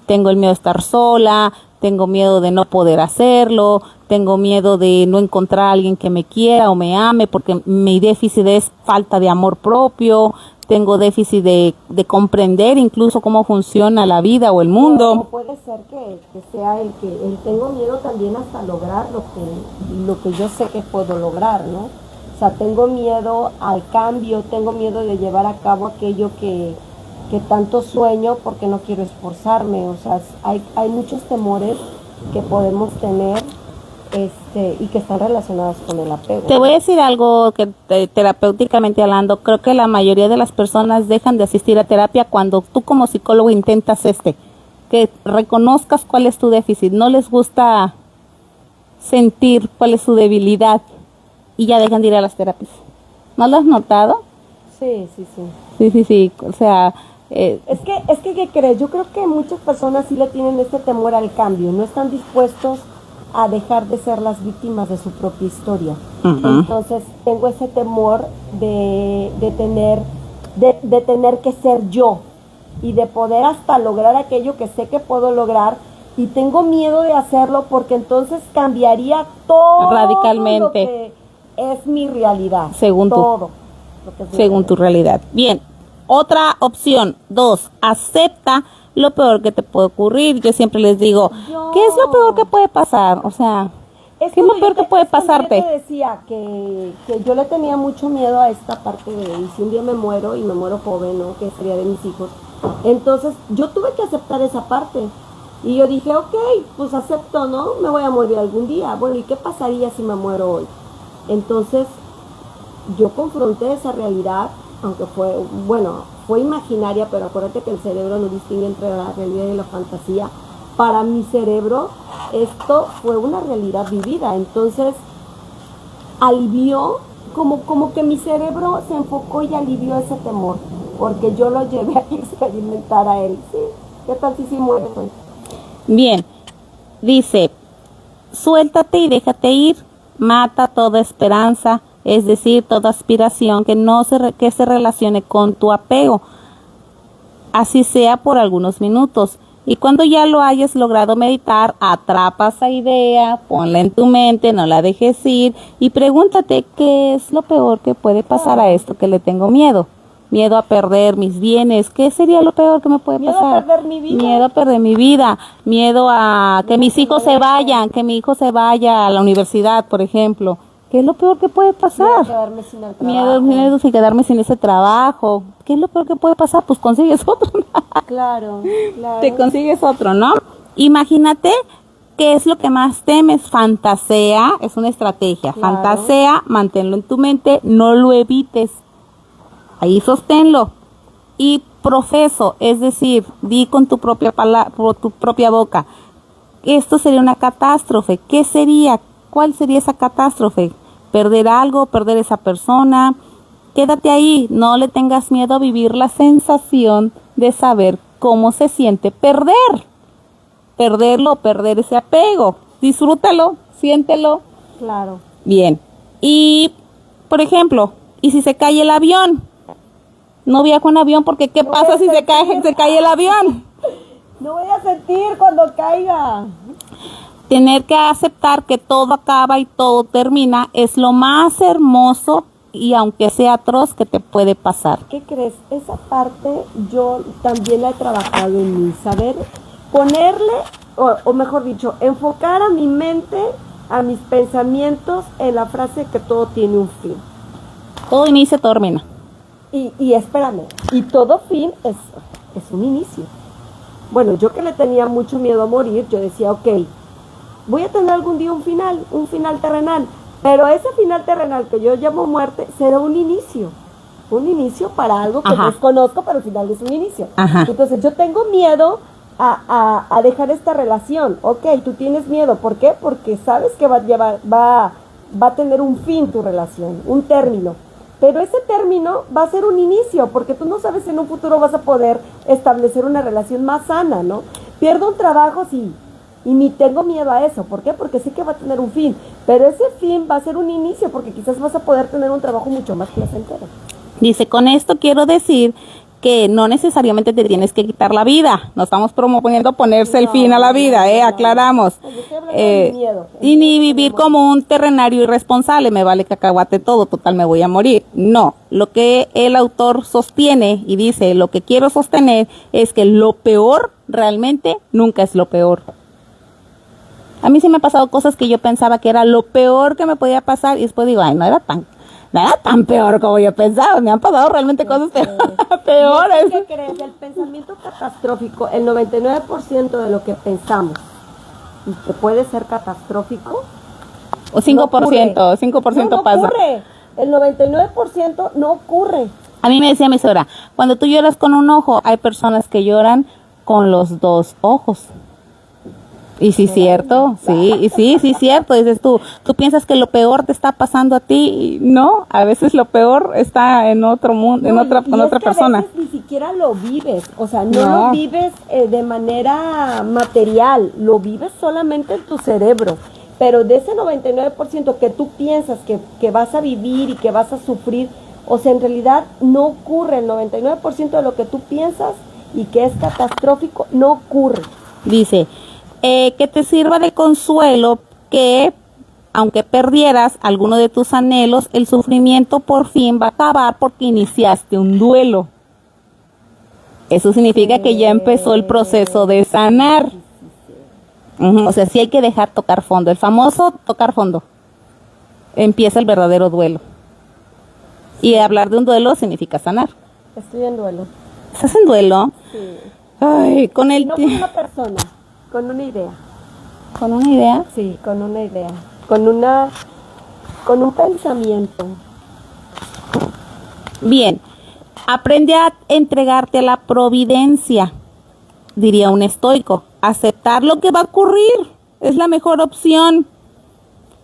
tengo el miedo de estar sola, tengo miedo de no poder hacerlo, tengo miedo de no encontrar a alguien que me quiera o me ame porque mi déficit es falta de amor propio, tengo déficit de comprender incluso cómo funciona la vida o el mundo. O puede ser que sea el tengo miedo también hasta lograr lo que yo sé que puedo lograr, ¿no? O sea, tengo miedo al cambio, tengo miedo de llevar a cabo aquello que tanto sueño porque no quiero esforzarme. O sea, hay muchos temores que podemos tener y que están relacionados con el apego. Te voy a decir algo que terapéuticamente hablando, creo que la mayoría de las personas dejan de asistir a terapia cuando tú como psicólogo intentas que reconozcas cuál es tu déficit. No les gusta sentir cuál es su debilidad y ya dejan de ir a las terapias. ¿No lo has notado? Sí, sí, sí. Sí, o sea... Es que, ¿qué crees? Yo creo que muchas personas sí le tienen este temor al cambio, no están dispuestos a dejar de ser las víctimas de su propia historia. Entonces tengo ese temor de tener que ser yo y de poder hasta lograr aquello que sé que puedo lograr, y tengo miedo de hacerlo porque entonces cambiaría todo radicalmente lo que es mi realidad, según tu realidad. Bien, otra opción, 2, acepta lo peor que te puede ocurrir. Yo siempre les digo, ¿qué es lo peor que puede pasar? O sea, ¿qué es lo peor que puede pasarte? Yo te decía que yo le tenía mucho miedo a esta parte de, y si un día me muero, y me muero joven, ¿no? Que sería de mis hijos. Entonces, yo tuve que aceptar esa parte. Y yo dije, ok, pues acepto, ¿no? Me voy a morir algún día. Bueno, ¿y qué pasaría si me muero hoy? Entonces, yo confronté esa realidad, aunque fue imaginaria, pero acuérdate que el cerebro no distingue entre la realidad y la fantasía. Para mi cerebro, esto fue una realidad vivida. Entonces, alivió, como que mi cerebro se enfocó y alivió ese temor, porque yo lo llevé a experimentar a él. ¿Sí? ¿Qué tal si muero? Bien, dice, suéltate y déjate ir, mata toda esperanza, es decir, toda aspiración que se relacione con tu apego, así sea por algunos minutos. Y cuando ya lo hayas logrado meditar, atrapa esa idea, ponla en tu mente, no la dejes ir y pregúntate qué es lo peor que puede pasar a esto que le tengo miedo. Miedo a perder mis bienes. ¿Qué sería lo peor que me puede pasar? Miedo a perder mi vida. Miedo a perder mi vida. Miedo a que mis hijos se vayan, que mi hijo se vaya a la universidad, por ejemplo. ¿Qué es lo peor que puede pasar? Miedo a quedarme sin el trabajo. Miedo a quedarme sin ese trabajo. ¿Qué es lo peor que puede pasar? Pues consigues otro. Claro. Te consigues otro, ¿no? Imagínate qué es lo que más temes. Fantasea, es una estrategia. Claro. Fantasea, manténlo en tu mente, no lo evites. Ahí sosténlo. Y profeso, es decir, di con tu propia boca. Esto sería una catástrofe. ¿Qué sería? ¿Cuál sería esa catástrofe? Perder algo, perder esa persona. Quédate ahí, no le tengas miedo a vivir la sensación de saber cómo se siente perder. Perderlo, perder ese apego. Disfrútalo, siéntelo. Claro. Bien. Y, por ejemplo, ¿y si se cae el avión? No viajo en avión porque ¿qué pasa si se cae el avión? No voy a sentir cuando caiga. Tener que aceptar que todo acaba y todo termina es lo más hermoso y aunque sea atroz que te puede pasar. ¿Qué crees? Esa parte yo también la he trabajado en mí, saber ponerle, o mejor dicho, enfocar a mi mente, a mis pensamientos en la frase que todo tiene un fin. Todo inicia, todo termina. Y espérame, y todo fin es un inicio. Bueno, yo que le tenía mucho miedo a morir, yo decía, ok, voy a tener algún día un final terrenal, pero ese final terrenal que yo llamo muerte será un inicio para algo que desconozco, pero al final es un inicio. Ajá. Entonces yo tengo miedo a dejar esta relación. Ok, tú tienes miedo. ¿Por qué? Porque sabes que va a tener un fin tu relación, un término. Pero ese término va a ser un inicio, porque tú no sabes si en un futuro vas a poder establecer una relación más sana, ¿no? Pierdo un trabajo, sí, y ni tengo miedo a eso. ¿Por qué? Porque sé que va a tener un fin, pero ese fin va a ser un inicio, porque quizás vas a poder tener un trabajo mucho más placentero. Dice, con esto quiero decir que no necesariamente te tienes que quitar la vida. No estamos promoviendo ponerse el fin a la vida, aclaramos. Yo estoy hablando de mi miedo. Y ni vivir como un terrenario irresponsable, me vale cacahuate todo, total me voy a morir. No, lo que el autor sostiene y dice, lo que quiero sostener es que lo peor realmente nunca es lo peor. A mí sí me han pasado cosas que yo pensaba que era lo peor que me podía pasar y después digo, ay, no era tan peor como yo pensaba. Me han pasado realmente cosas peores. ¿Qué crees? El pensamiento catastrófico, el 99% de lo que pensamos y que puede ser catastrófico, o 5%, no 5% no pasa. ocurre. El 99% no ocurre. A mí me decía mi suegra, cuando tú lloras con un ojo, hay personas que lloran con los dos ojos. Y sí, cierto, sí, y sí, cierto, dices tú piensas que lo peor te está pasando a ti, y no, a veces lo peor está en otro mundo, No, con otra persona. A veces ni siquiera lo vives, o sea, no No. lo vives de manera material, lo vives solamente en tu cerebro, pero de ese 99% que tú piensas que vas a vivir y que vas a sufrir, o sea, en realidad no ocurre. El 99% de lo que tú piensas y que es catastrófico no ocurre. Dice, que te sirva de consuelo que, aunque perdieras alguno de tus anhelos, el sufrimiento por fin va a acabar porque iniciaste un duelo. Eso significa que ya empezó el proceso de sanar. O sea, sí hay que dejar tocar fondo. El famoso tocar fondo. Empieza el verdadero duelo. Y hablar de un duelo significa sanar. Estoy en duelo. ¿Estás en duelo? Sí. Ay, con el No con una persona, con una idea. ¿Con una idea? Sí, con una idea. Con un pensamiento. Bien. Aprende a entregarte a la providencia, diría un estoico. Aceptar lo que va a ocurrir es la mejor opción.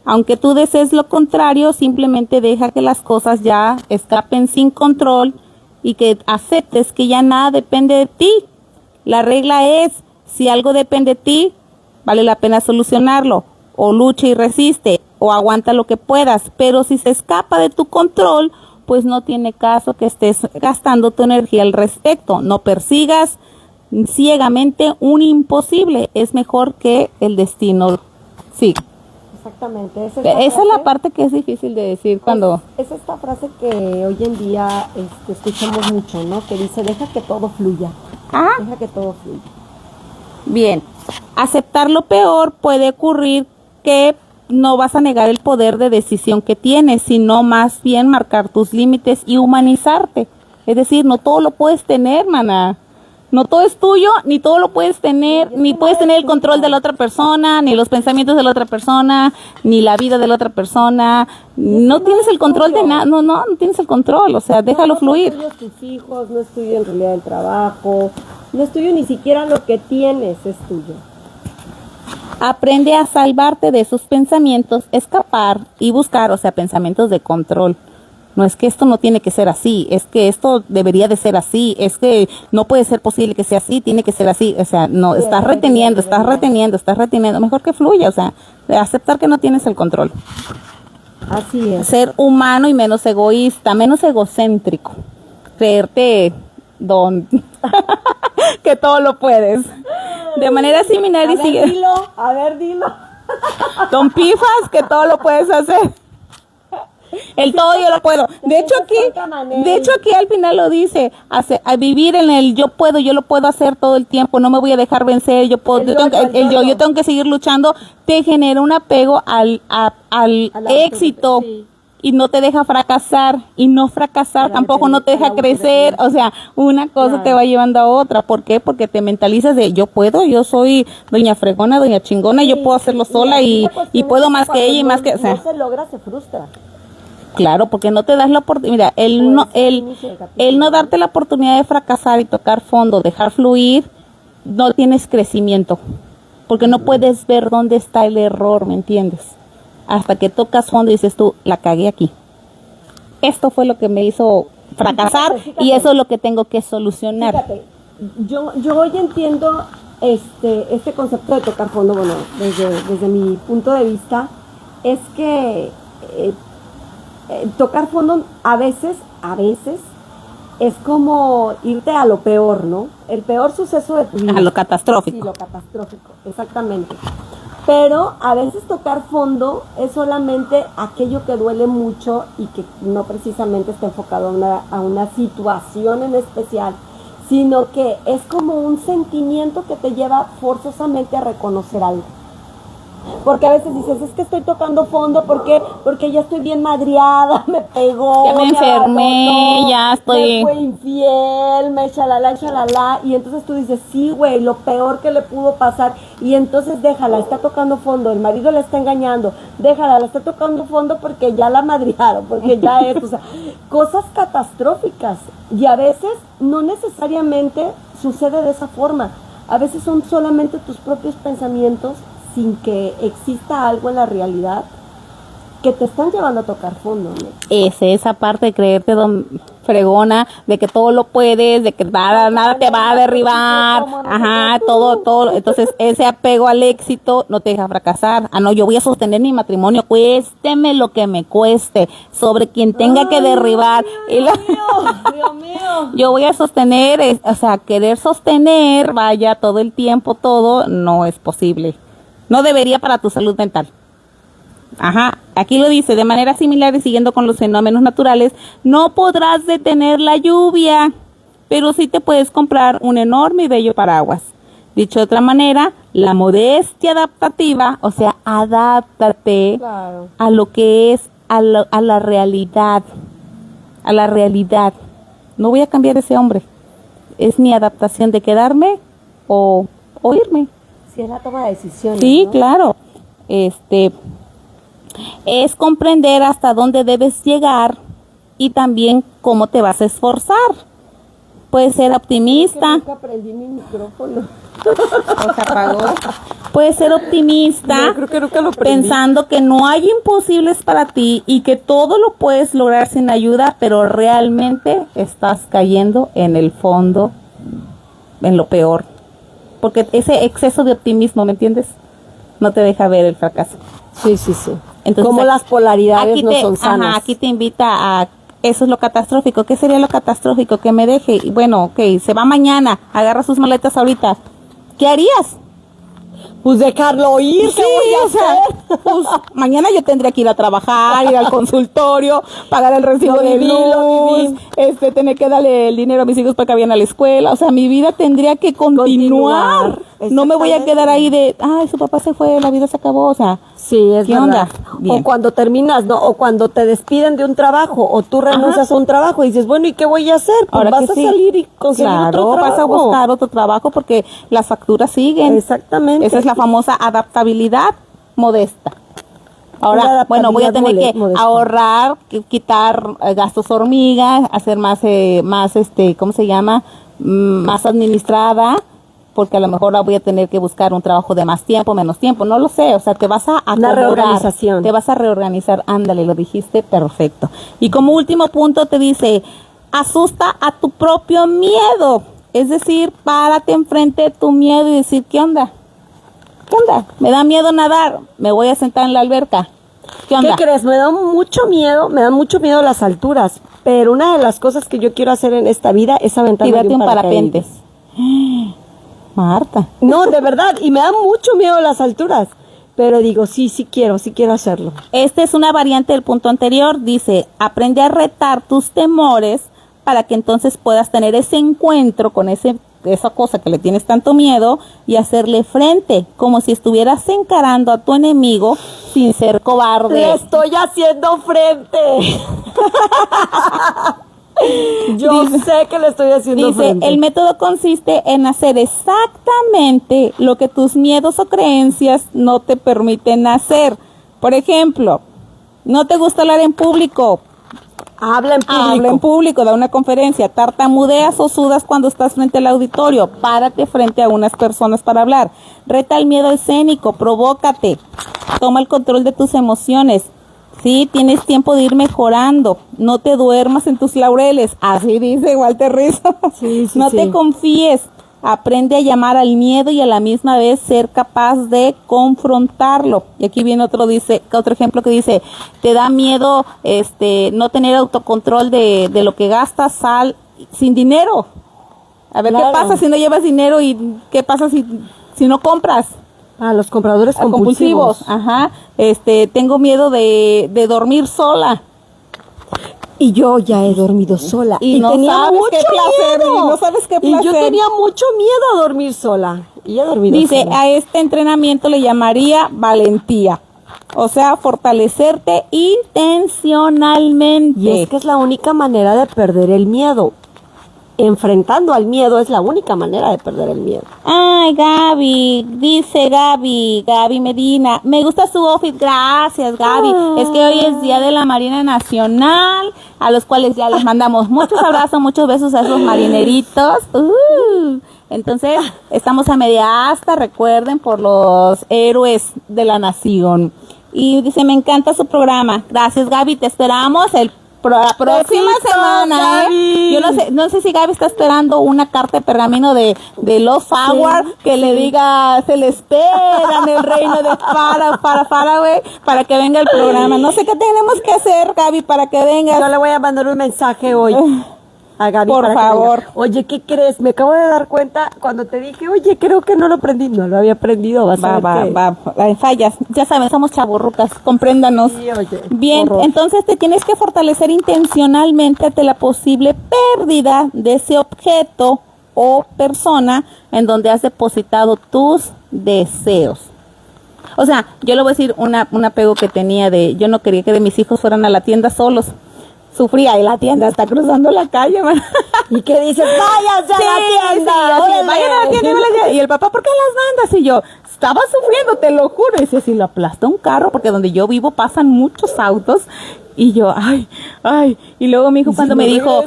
Aunque tú desees lo contrario, simplemente deja que las cosas ya escapen sin control y que aceptes que ya nada depende de ti. La regla es, si algo depende de ti, vale la pena solucionarlo. O lucha y resiste, o aguanta lo que puedas. Pero si se escapa de tu control, pues no tiene caso que estés gastando tu energía al respecto. No persigas ciegamente un imposible. Es mejor que el destino. Sí. Exactamente. Esa es la parte que es difícil de decir cuando... Es esta frase que hoy en día escuchamos mucho, ¿no? Que dice, deja que todo fluya. Ah, Deja que todo fluya. bien. Aceptar lo peor puede ocurrir que no vas a negar el poder de decisión que tienes, sino más bien marcar tus límites y humanizarte. Es decir, no todo lo puedes tener, maná. No todo es tuyo, ni todo lo puedes tener, ni puedes tener el control de la otra persona, ni los pensamientos de la otra persona, ni la vida de la otra persona. No tienes el control de nada, no tienes el control, o sea, déjalo fluir. No es tuyo tus hijos, no es tuyo en realidad el trabajo, no es tuyo ni siquiera lo que tienes, es tuyo. Aprende a salvarte de esos pensamientos, escapar y buscar, o sea, pensamientos de control. No es que esto no tiene que ser así, es que esto debería de ser así, es que no puede ser posible que sea así, tiene que ser así. O sea, no, estás reteniendo, mejor que fluya, o sea, aceptar que no tienes el control. Así es. Ser humano y menos egoísta, menos egocéntrico. Creerte que todo lo puedes. De manera similar y sigue. A ver, dilo. Don Pifas, que todo lo puedes hacer. El todo yo lo puedo. De hecho aquí al final lo dice, a vivir en el yo puedo, yo lo puedo hacer todo el tiempo, no me voy a dejar vencer, yo tengo que seguir luchando, te genera un apego al éxito. Sí. Y no te deja fracasar, y no fracasar tampoco no te deja crecer, o sea, una cosa te va llevando a otra. ¿Por qué? Porque te mentalizas de yo puedo, yo soy doña fregona, doña chingona, yo puedo hacerlo sola y puedo más que ella y más que, o sea, no se logra, se frustra. Claro, porque no te das la oportunidad, el no darte la oportunidad de fracasar y tocar fondo, dejar fluir, no tienes crecimiento, porque no puedes ver dónde está el error, ¿me entiendes? Hasta que tocas fondo y dices tú, la cagué aquí. Esto fue lo que me hizo fracasar, Fíjate. y eso es lo que tengo que solucionar. Fíjate, yo hoy entiendo este concepto de tocar fondo, bueno, desde mi punto de vista, es que tocar fondo a veces es como irte a lo peor, ¿no? El peor suceso de tu vida. A lo catastrófico. Sí, lo catastrófico, exactamente. Pero a veces tocar fondo es solamente aquello que duele mucho y que no precisamente está enfocado a una situación en especial, sino que es como un sentimiento que te lleva forzosamente a reconocer algo. Porque a veces dices, es que estoy tocando fondo, ¿por qué? Porque ya estoy bien madreada, me pegó, Ya me enfermé, abandonó, ya estoy... me fue infiel, me chalala, y entonces tú dices, sí, güey, lo peor que le pudo pasar, y entonces déjala, está tocando fondo, el marido la está engañando, déjala, la está tocando fondo porque ya la madrearon, porque ya es, o sea, cosas catastróficas, y a veces no necesariamente sucede de esa forma, a veces son solamente tus propios pensamientos sin que exista algo en la realidad que te están llevando a tocar fondo, ¿no? Esa parte de creerte fregona, de que todo lo puedes, de que nada te va a derribar, ajá, todo. Entonces, ese apego al éxito no te deja fracasar. Ah, no, yo voy a sostener mi matrimonio, cuésteme lo que me cueste, sobre quien tenga que derribar. Dios mío. Yo voy a sostener, o sea, querer sostener, vaya, todo el tiempo, todo, no es posible. No debería para tu salud mental. Ajá, aquí lo dice, de manera similar y siguiendo con los fenómenos naturales, no podrás detener la lluvia, pero sí te puedes comprar un enorme y bello paraguas. Dicho de otra manera, la modestia adaptativa, o sea, adáptate Claro. a lo que es, a la realidad, No voy a cambiar ese hombre, es mi adaptación de quedarme o irme. Sí, es la toma de decisiones, Sí, ¿no? claro. Es comprender hasta dónde debes llegar y también cómo te vas a esforzar. Puedes ser Que optimista. nunca prendí mi micrófono. Se apagó. Puedes ser optimista, No, creo que nunca lo prendí. pensando que no hay imposibles para ti y que todo lo puedes lograr sin ayuda, pero realmente estás cayendo en el fondo, en lo peor. Porque ese exceso de optimismo, ¿me entiendes? No te deja ver el fracaso. Sí. Entonces, como las polaridades aquí no son sanas. Ajá, aquí te invita a... Eso es lo catastrófico. ¿Qué sería lo catastrófico? Que me deje. Y bueno, ok, se va mañana. Agarra sus maletas ahorita. ¿Qué harías? Pues dejarlo ir, Sí, ¿qué voy a o sea, hacer? pues mañana yo tendría que ir a trabajar, ir al consultorio, pagar el recibo Lo de viví, lo viví. luz, tener que darle el dinero a mis hijos para que vayan a la escuela. O sea, mi vida tendría que continuar. No me voy a quedar ahí de, ay, su papá se fue, la vida se acabó. O sea, Sí, es ¿qué verdad. onda? Bien. O cuando terminas, ¿no? O cuando te despiden de un trabajo, o tú renuncias a un trabajo y dices, bueno, ¿y qué voy a hacer? Pues Ahora vas que a sí. salir y conseguir Claro, otro trabajo. vas a buscar otro trabajo porque las facturas siguen. Exactamente. Esa es la famosa adaptabilidad modesta. Una Ahora, adaptabilidad bueno, voy a tener que modesta. ahorrar, quitar gastos hormigas, hacer más, ¿cómo se llama? Más administrada, porque a lo mejor voy a tener que buscar un trabajo de más tiempo, menos tiempo, no lo sé, o sea, te vas a acomodar, reorganización. te vas a reorganizar, ándale, lo dijiste, perfecto. Y como último punto te dice, asusta a tu propio miedo, es decir, párate enfrente de tu miedo y decir, ¿qué onda? ¿Qué onda? Me da miedo nadar, me voy a sentar en la alberca. ¿Qué onda? ¿Qué crees? Me dan mucho miedo las alturas, pero una de las cosas que yo quiero hacer en esta vida es aventarme Tírate de un un parapente. paracaídas. Marta. No, de verdad, y me da mucho miedo las alturas, pero digo, sí quiero hacerlo. Esta es una variante del punto anterior. Dice, aprende a retar tus temores para que entonces puedas tener ese encuentro con esa cosa que le tienes tanto miedo y hacerle frente, como si estuvieras encarando a tu enemigo sin ser cobarde. Le estoy haciendo frente. Yo sé que le estoy haciendo Dice, frente. el método consiste en hacer exactamente lo que tus miedos o creencias no te permiten hacer. Por ejemplo, no te gusta hablar en público, Habla en público. Habla en público, da una conferencia, tartamudeas o sudas cuando estás frente al auditorio, párate frente a unas personas para hablar, reta el miedo escénico, provócate, toma el control de tus emociones. Sí, tienes tiempo de ir mejorando, no te duermas en tus laureles, así dice Walter Rizzo. Sí, No te confíes, aprende a llamar al miedo y a la misma vez ser capaz de confrontarlo. Y aquí viene otro ejemplo que dice, te da miedo no tener autocontrol de lo que gastas, sin dinero. A ver, Claro. ¿qué pasa si no llevas dinero y qué pasa si no compras? A los compradores compulsivos. Ajá. Tengo miedo de dormir sola. Y yo ya he dormido sola. Y no tenía sabes mucho qué placer, miedo. y no sabes qué Y yo placer. tenía mucho miedo a dormir sola. Y he dormido Dice, sola. a este entrenamiento le llamaría valentía. O sea, fortalecerte intencionalmente. Y es que es la única manera de perder el miedo. Enfrentando al miedo es la única manera de perder el miedo. Ay, dice Gaby Medina, me gusta su outfit, gracias Gaby, es que hoy es Día de la Marina Nacional, a los cuales ya les mandamos muchos abrazos, muchos besos a esos marineritos. Entonces, estamos a media asta, recuerden, por los héroes de la nación. Y dice, me encanta su programa, gracias Gaby, te esperamos la próxima Besitos, semana, Gaby. Yo no sé si Gaby está esperando una carta de pergamino de Love Forward que le diga, se le espera en el reino de güey, para que venga el programa. No sé qué tenemos que hacer, Gaby, para que venga. Yo le voy a mandar un mensaje hoy a Gaby. Por para que favor. venga. Oye, ¿qué crees? Me acabo de dar cuenta cuando te dije, oye, creo que no lo aprendí. No lo había aprendido. Vas a ver que- Fallas. Ya saben, somos chavorrucas, compréndanos. Sí, oye, Bien, horror. entonces te tienes que fortalecer intencionalmente ante la posible pérdida de ese objeto o persona en donde has depositado tus deseos. O sea, yo le voy a decir un apego que tenía yo no quería que de mis hijos fueran a la tienda solos. Sufría y la tienda está cruzando la calle, man. ¿Y qué dices? ¡Váyase a la tienda! así, órale. vayan a la tienda, Y el papá, ¿por qué las mandas? Y yo, estaba sufriendo, te lo juro. Y decía, si lo aplasta un carro, porque donde yo vivo pasan muchos autos. Y yo, ay. Y luego mi hijo cuando me dijo,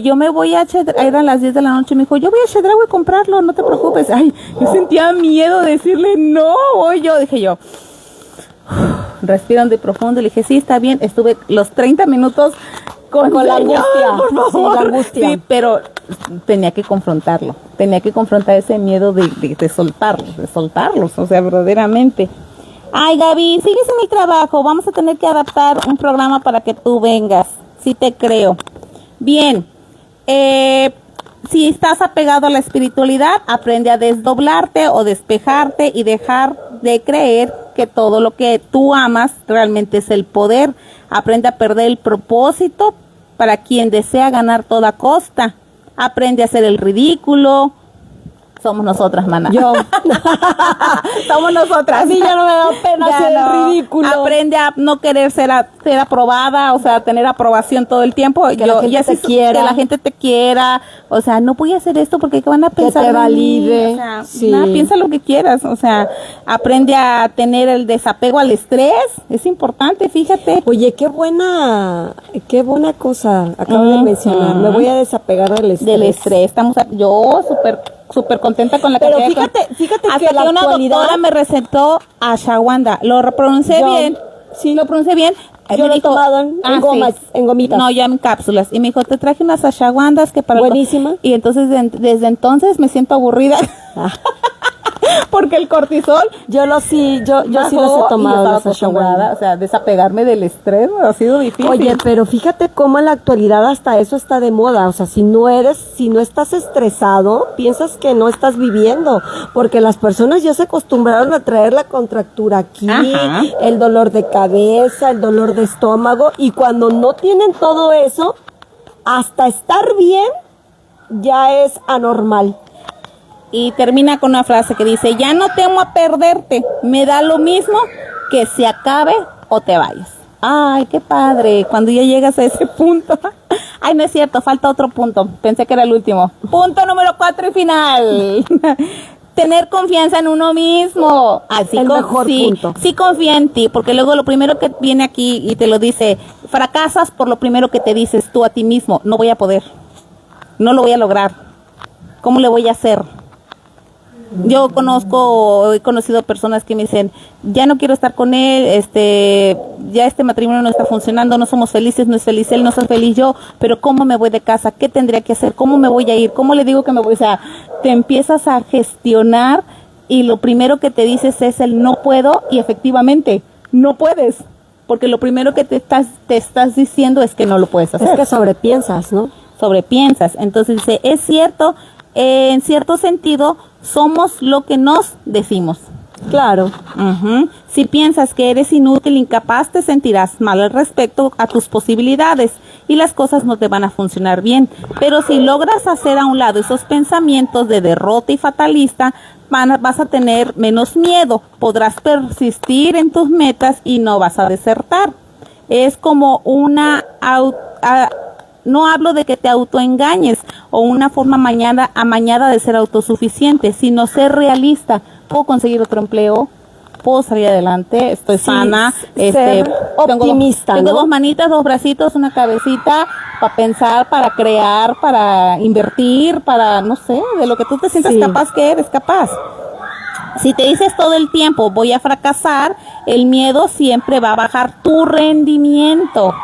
yo me voy a Chedraui, eran las 10 de la noche, me dijo, yo voy a Chedraui a comprarlo, no te preocupes. Ay, yo sentía miedo de decirle, no, voy yo. Dije yo, respirando y profundo, le dije, sí, está bien. Estuve los 30 minutos con la Señor, angustia. por favor. Sí, la angustia. Sí, pero tenía que confrontarlo. Tenía que confrontar ese miedo de soltarlos, o sea, verdaderamente. Ay, Gaby, sigues en el trabajo. Vamos a tener que adaptar un programa para que tú vengas. Sí te creo. Bien. Si estás apegado a la espiritualidad, aprende a desdoblarte o despejarte y dejar de creer que todo lo que tú amas realmente es el poder. Aprende a perder el propósito para quien desea ganar toda costa. Aprende a hacer el ridículo. Somos nosotras, mana. Yo. Somos nosotras. A mí ya no me da pena Ya hacer no. el ridículo. Aprende a no querer ser aprobada, o sea, tener aprobación todo el tiempo. Que la gente te quiera. Que la gente te quiera. O sea, no voy a hacer esto porque ¿qué van a pensar te de mí? valide. O sea, Sí. nada, piensa lo que quieras. O sea, aprende a tener el desapego al estrés. Es importante, fíjate. Oye, qué buena cosa acabo de mencionar. Me voy a desapegar del estrés. Del estrés. Yo súper contenta con la Pero cantidad de fíjate hasta que la una actualidad- doctora me recetó ashwagandha. Lo pronuncié Yo- bien. sí. Lo pronuncié bien. Yo Me lo he tomado en gomas, en gomitas. No, ya en cápsulas. Y me dijo, te traje unas ashwagandhas que para... Buenísima. Y entonces desde entonces me siento aburrida. Porque el cortisol Yo sí los he bajó y tomado, estaba los ashwagandha. acostumbrada, o sea, desapegarme del estrés ha sido difícil. Oye, pero fíjate cómo en la actualidad hasta eso está de moda. O sea, si no estás estresado, piensas que no estás viviendo. Porque las personas ya se acostumbraron a traer la contractura aquí, Ajá. el dolor de cabeza, el dolor de estómago. Y cuando no tienen todo eso, hasta estar bien ya es anormal. Y termina con una frase que dice, ya no temo a perderte, me da lo mismo que se acabe o te vayas. Ay, qué padre, cuando ya llegas a ese punto. Ay, no es cierto, falta otro punto, pensé que era el último. Punto número 4 y final. tener confianza en uno mismo. Así El mejor punto. Sí confía en ti, porque luego lo primero que viene aquí y te lo dice, fracasas por lo primero que te dices tú a ti mismo, no voy a poder, no lo voy a lograr, ¿cómo le voy a hacer? Yo he conocido personas que me dicen, ya no quiero estar con él, ya este matrimonio no está funcionando, no somos felices, no es feliz él, no soy feliz yo, pero ¿cómo me voy de casa? ¿Qué tendría que hacer? ¿Cómo me voy a ir? ¿Cómo le digo que me voy? O sea, te empiezas a gestionar y lo primero que te dices es el no puedo, y efectivamente, no puedes, porque lo primero que te estás diciendo es que no lo puedes hacer. Es que sobrepiensas, ¿no? Sobrepiensas. Entonces dice, es cierto, en cierto sentido, somos lo que nos decimos. Claro. Uh-huh. Si piensas que eres inútil, incapaz, te sentirás mal al respecto a tus posibilidades y las cosas no te van a funcionar bien. Pero si logras hacer a un lado esos pensamientos de derrota y fatalista, vas a tener menos miedo, podrás persistir en tus metas y no vas a desertar. Es como no hablo de que te autoengañes o una forma amañada de ser autosuficiente, sino ser realista. Puedo conseguir otro empleo, puedo salir adelante, estoy sana, ser optimista, tengo ¿no? 2 manitas, 2 bracitos, una cabecita para pensar, para crear, para invertir, para, no sé, de lo que tú te sientas capaz que eres capaz. Si te dices todo el tiempo voy a fracasar, el miedo siempre va a bajar tu rendimiento.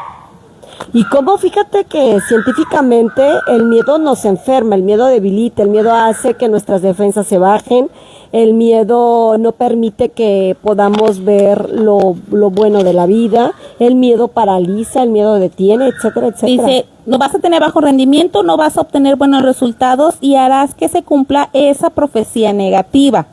Y como fíjate que científicamente el miedo nos enferma, el miedo debilita, el miedo hace que nuestras defensas se bajen, el miedo no permite que podamos ver lo bueno de la vida, el miedo paraliza, el miedo detiene, etcétera, etcétera. Dice, no vas a tener bajo rendimiento, no vas a obtener buenos resultados y harás que se cumpla esa profecía negativa.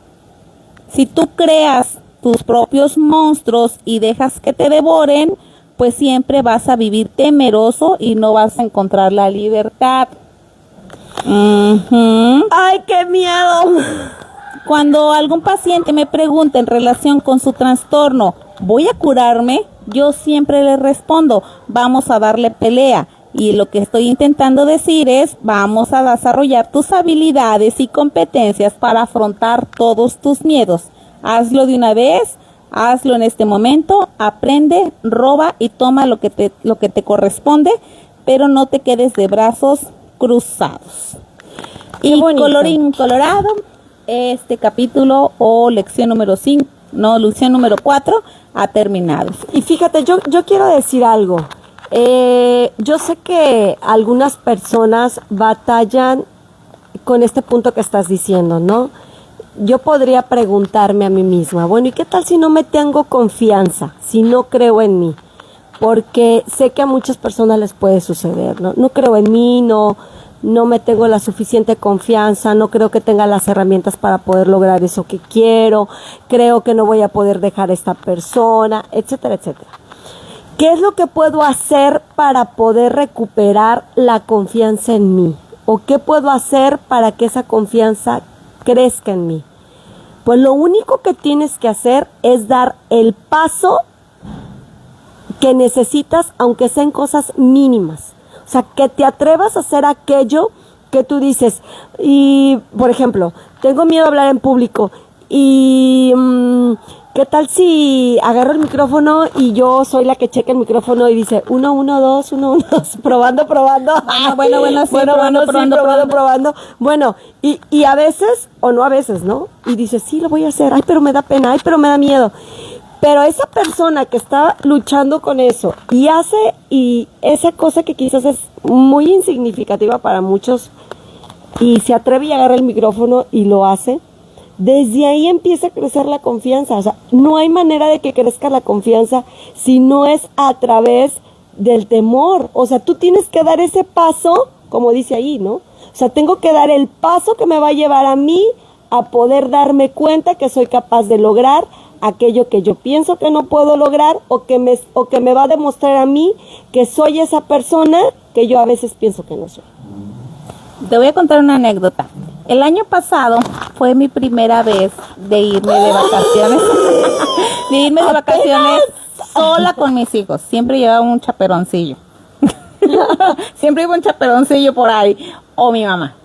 Si tú creas tus propios monstruos y dejas que te devoren, pues siempre vas a vivir temeroso y no vas a encontrar la libertad. Uh-huh. ¡Ay, qué miedo! Cuando algún paciente me pregunta en relación con su trastorno, ¿voy a curarme? Yo siempre le respondo, vamos a darle pelea. Y lo que estoy intentando decir es, vamos a desarrollar tus habilidades y competencias para afrontar todos tus miedos. Hazlo de una vez. Hazlo en este momento, aprende, roba y toma lo que te corresponde, pero no te quedes de brazos cruzados. Qué y bonito. Colorín colorado, este capítulo o lección número 4 ha terminado. Y fíjate, yo quiero decir algo. Yo sé que algunas personas batallan con este punto que estás diciendo, ¿no? Yo podría preguntarme a mí misma, bueno, ¿y qué tal si no me tengo confianza, si no creo en mí? Porque sé que a muchas personas les puede suceder, ¿no? No creo en mí, no me tengo la suficiente confianza, no creo que tenga las herramientas para poder lograr eso que quiero, creo que no voy a poder dejar a esta persona, etcétera, etcétera. ¿Qué es lo que puedo hacer para poder recuperar la confianza en mí? ¿O qué puedo hacer para que esa confianza crezca en mí? Pues lo único que tienes que hacer es dar el paso que necesitas, aunque sean cosas mínimas. O sea, que te atrevas a hacer aquello que tú dices. Y, por ejemplo, tengo miedo a hablar en público y ¿qué tal si agarro el micrófono y yo soy la que checa el micrófono y dice 1, 1, 2, 1, 1, 2, probando? Bueno, sí, probando. Bueno, y a veces, o no a veces, ¿no? Y dices, sí, lo voy a hacer, ay, pero me da pena, ay, pero me da miedo. Pero esa persona que está luchando con eso y hace, y esa cosa que quizás es muy insignificativa para muchos, y se atreve y agarra el micrófono y lo hace, desde ahí empieza a crecer la confianza. O sea, no hay manera de que crezca la confianza si no es a través del temor. O sea, tú tienes que dar ese paso, como dice ahí, ¿no? O sea, tengo que dar el paso que me va a llevar a mí a poder darme cuenta que soy capaz de lograr aquello que yo pienso que no puedo lograr, o que me va a demostrar a mí que soy esa persona que yo a veces pienso que no soy. Te voy a contar una anécdota. El año pasado fue mi primera vez de irme de vacaciones. De irme de vacaciones sola con mis hijos. Siempre llevaba un chaperoncillo. Siempre iba un chaperoncillo por ahí. O mi mamá.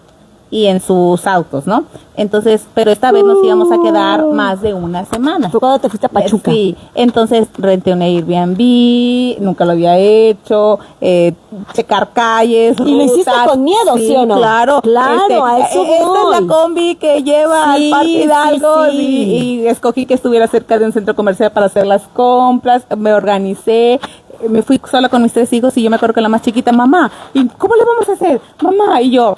y en sus autos, ¿no? Entonces, pero esta vez nos íbamos a quedar más de una semana. ¿Fue cuando te fuiste a Pachuca? Sí, entonces renté un Airbnb, nunca lo había hecho, checar calles, Y lo hiciste con miedo, ¿sí o no? Claro, Claro, a eso esta es voy. la combi que lleva Sí, al Parque Hidalgo sí, sí. y escogí que estuviera cerca de un centro comercial para hacer las compras, me organicé. Me fui sola con mis 3 hijos y yo me acuerdo que la más chiquita, mamá, ¿y cómo le vamos a hacer? Mamá, y yo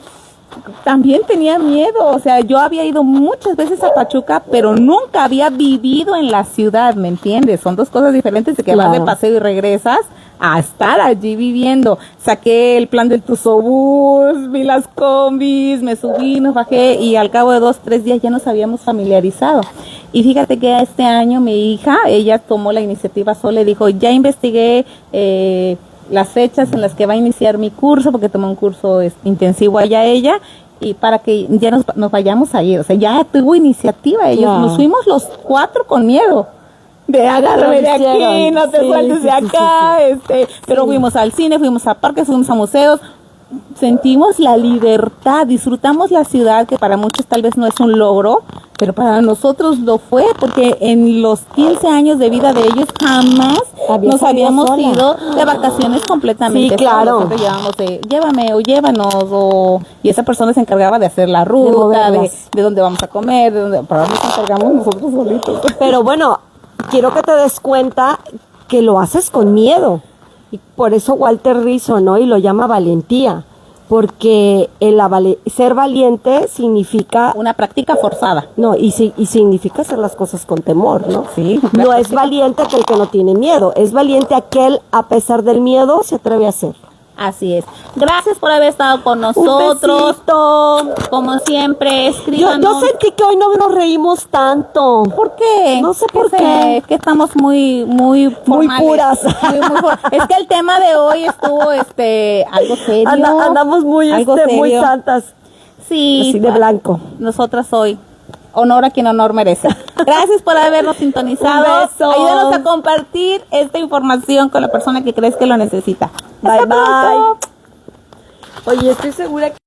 también tenía miedo, o sea, yo había ido muchas veces a Pachuca, pero nunca había vivido en la ciudad, ¿me entiendes? Son 2 cosas diferentes de que vas de paseo y regresas a estar allí viviendo. Saqué el plan del Tusobús, vi las combis, me subí, me bajé y al cabo de 2, 3 días ya nos habíamos familiarizado. Y fíjate que este año mi hija, ella tomó la iniciativa sola y dijo, ya investigué las fechas en las que va a iniciar mi curso, porque tomó un curso intensivo allá ella, y para que ya nos vayamos a ir. O sea, ya tuvo iniciativa ellos. Nos fuimos los 4 con miedo. De agárrame de aquí, no te sueltes de acá, pero fuimos al cine, fuimos a parques, fuimos a museos, sentimos la libertad, disfrutamos la ciudad, que para muchos tal vez no es un logro, pero para nosotros lo fue, porque en los 15 años de vida de ellos jamás nos habíamos ido de vacaciones completamente. Sí, claro. Nosotros llevábamos llévame o llévanos, y esa persona se encargaba de hacer la ruta, de dónde vamos a comer, para dónde nos encargamos nosotros solitos. Pero bueno, quiero que te des cuenta que lo haces con miedo. Y por eso Walter Rizzo, ¿no? Y lo llama valentía. Porque ser valiente significa... Una práctica forzada. No, y significa hacer las cosas con temor, ¿no? Sí. No es valiente aquel que no tiene miedo. Es valiente aquel, a pesar del miedo, se atreve a hacer. Así es. Gracias por haber estado con nosotros. Un besito. Como siempre, escríbanos. Yo sentí que hoy no nos reímos tanto. ¿Por qué? No sé por qué. Que estamos muy formales. puras. Es que el tema de hoy estuvo algo serio. Andamos muy muy santas. Sí. Así de blanco. Nosotras hoy. Honor a quien honor merece. Gracias por habernos sintonizado. Un beso. Ayúdanos a compartir esta información con la persona que crees que lo necesita. Bye, Hasta bye. pronto. Oye, estoy segura que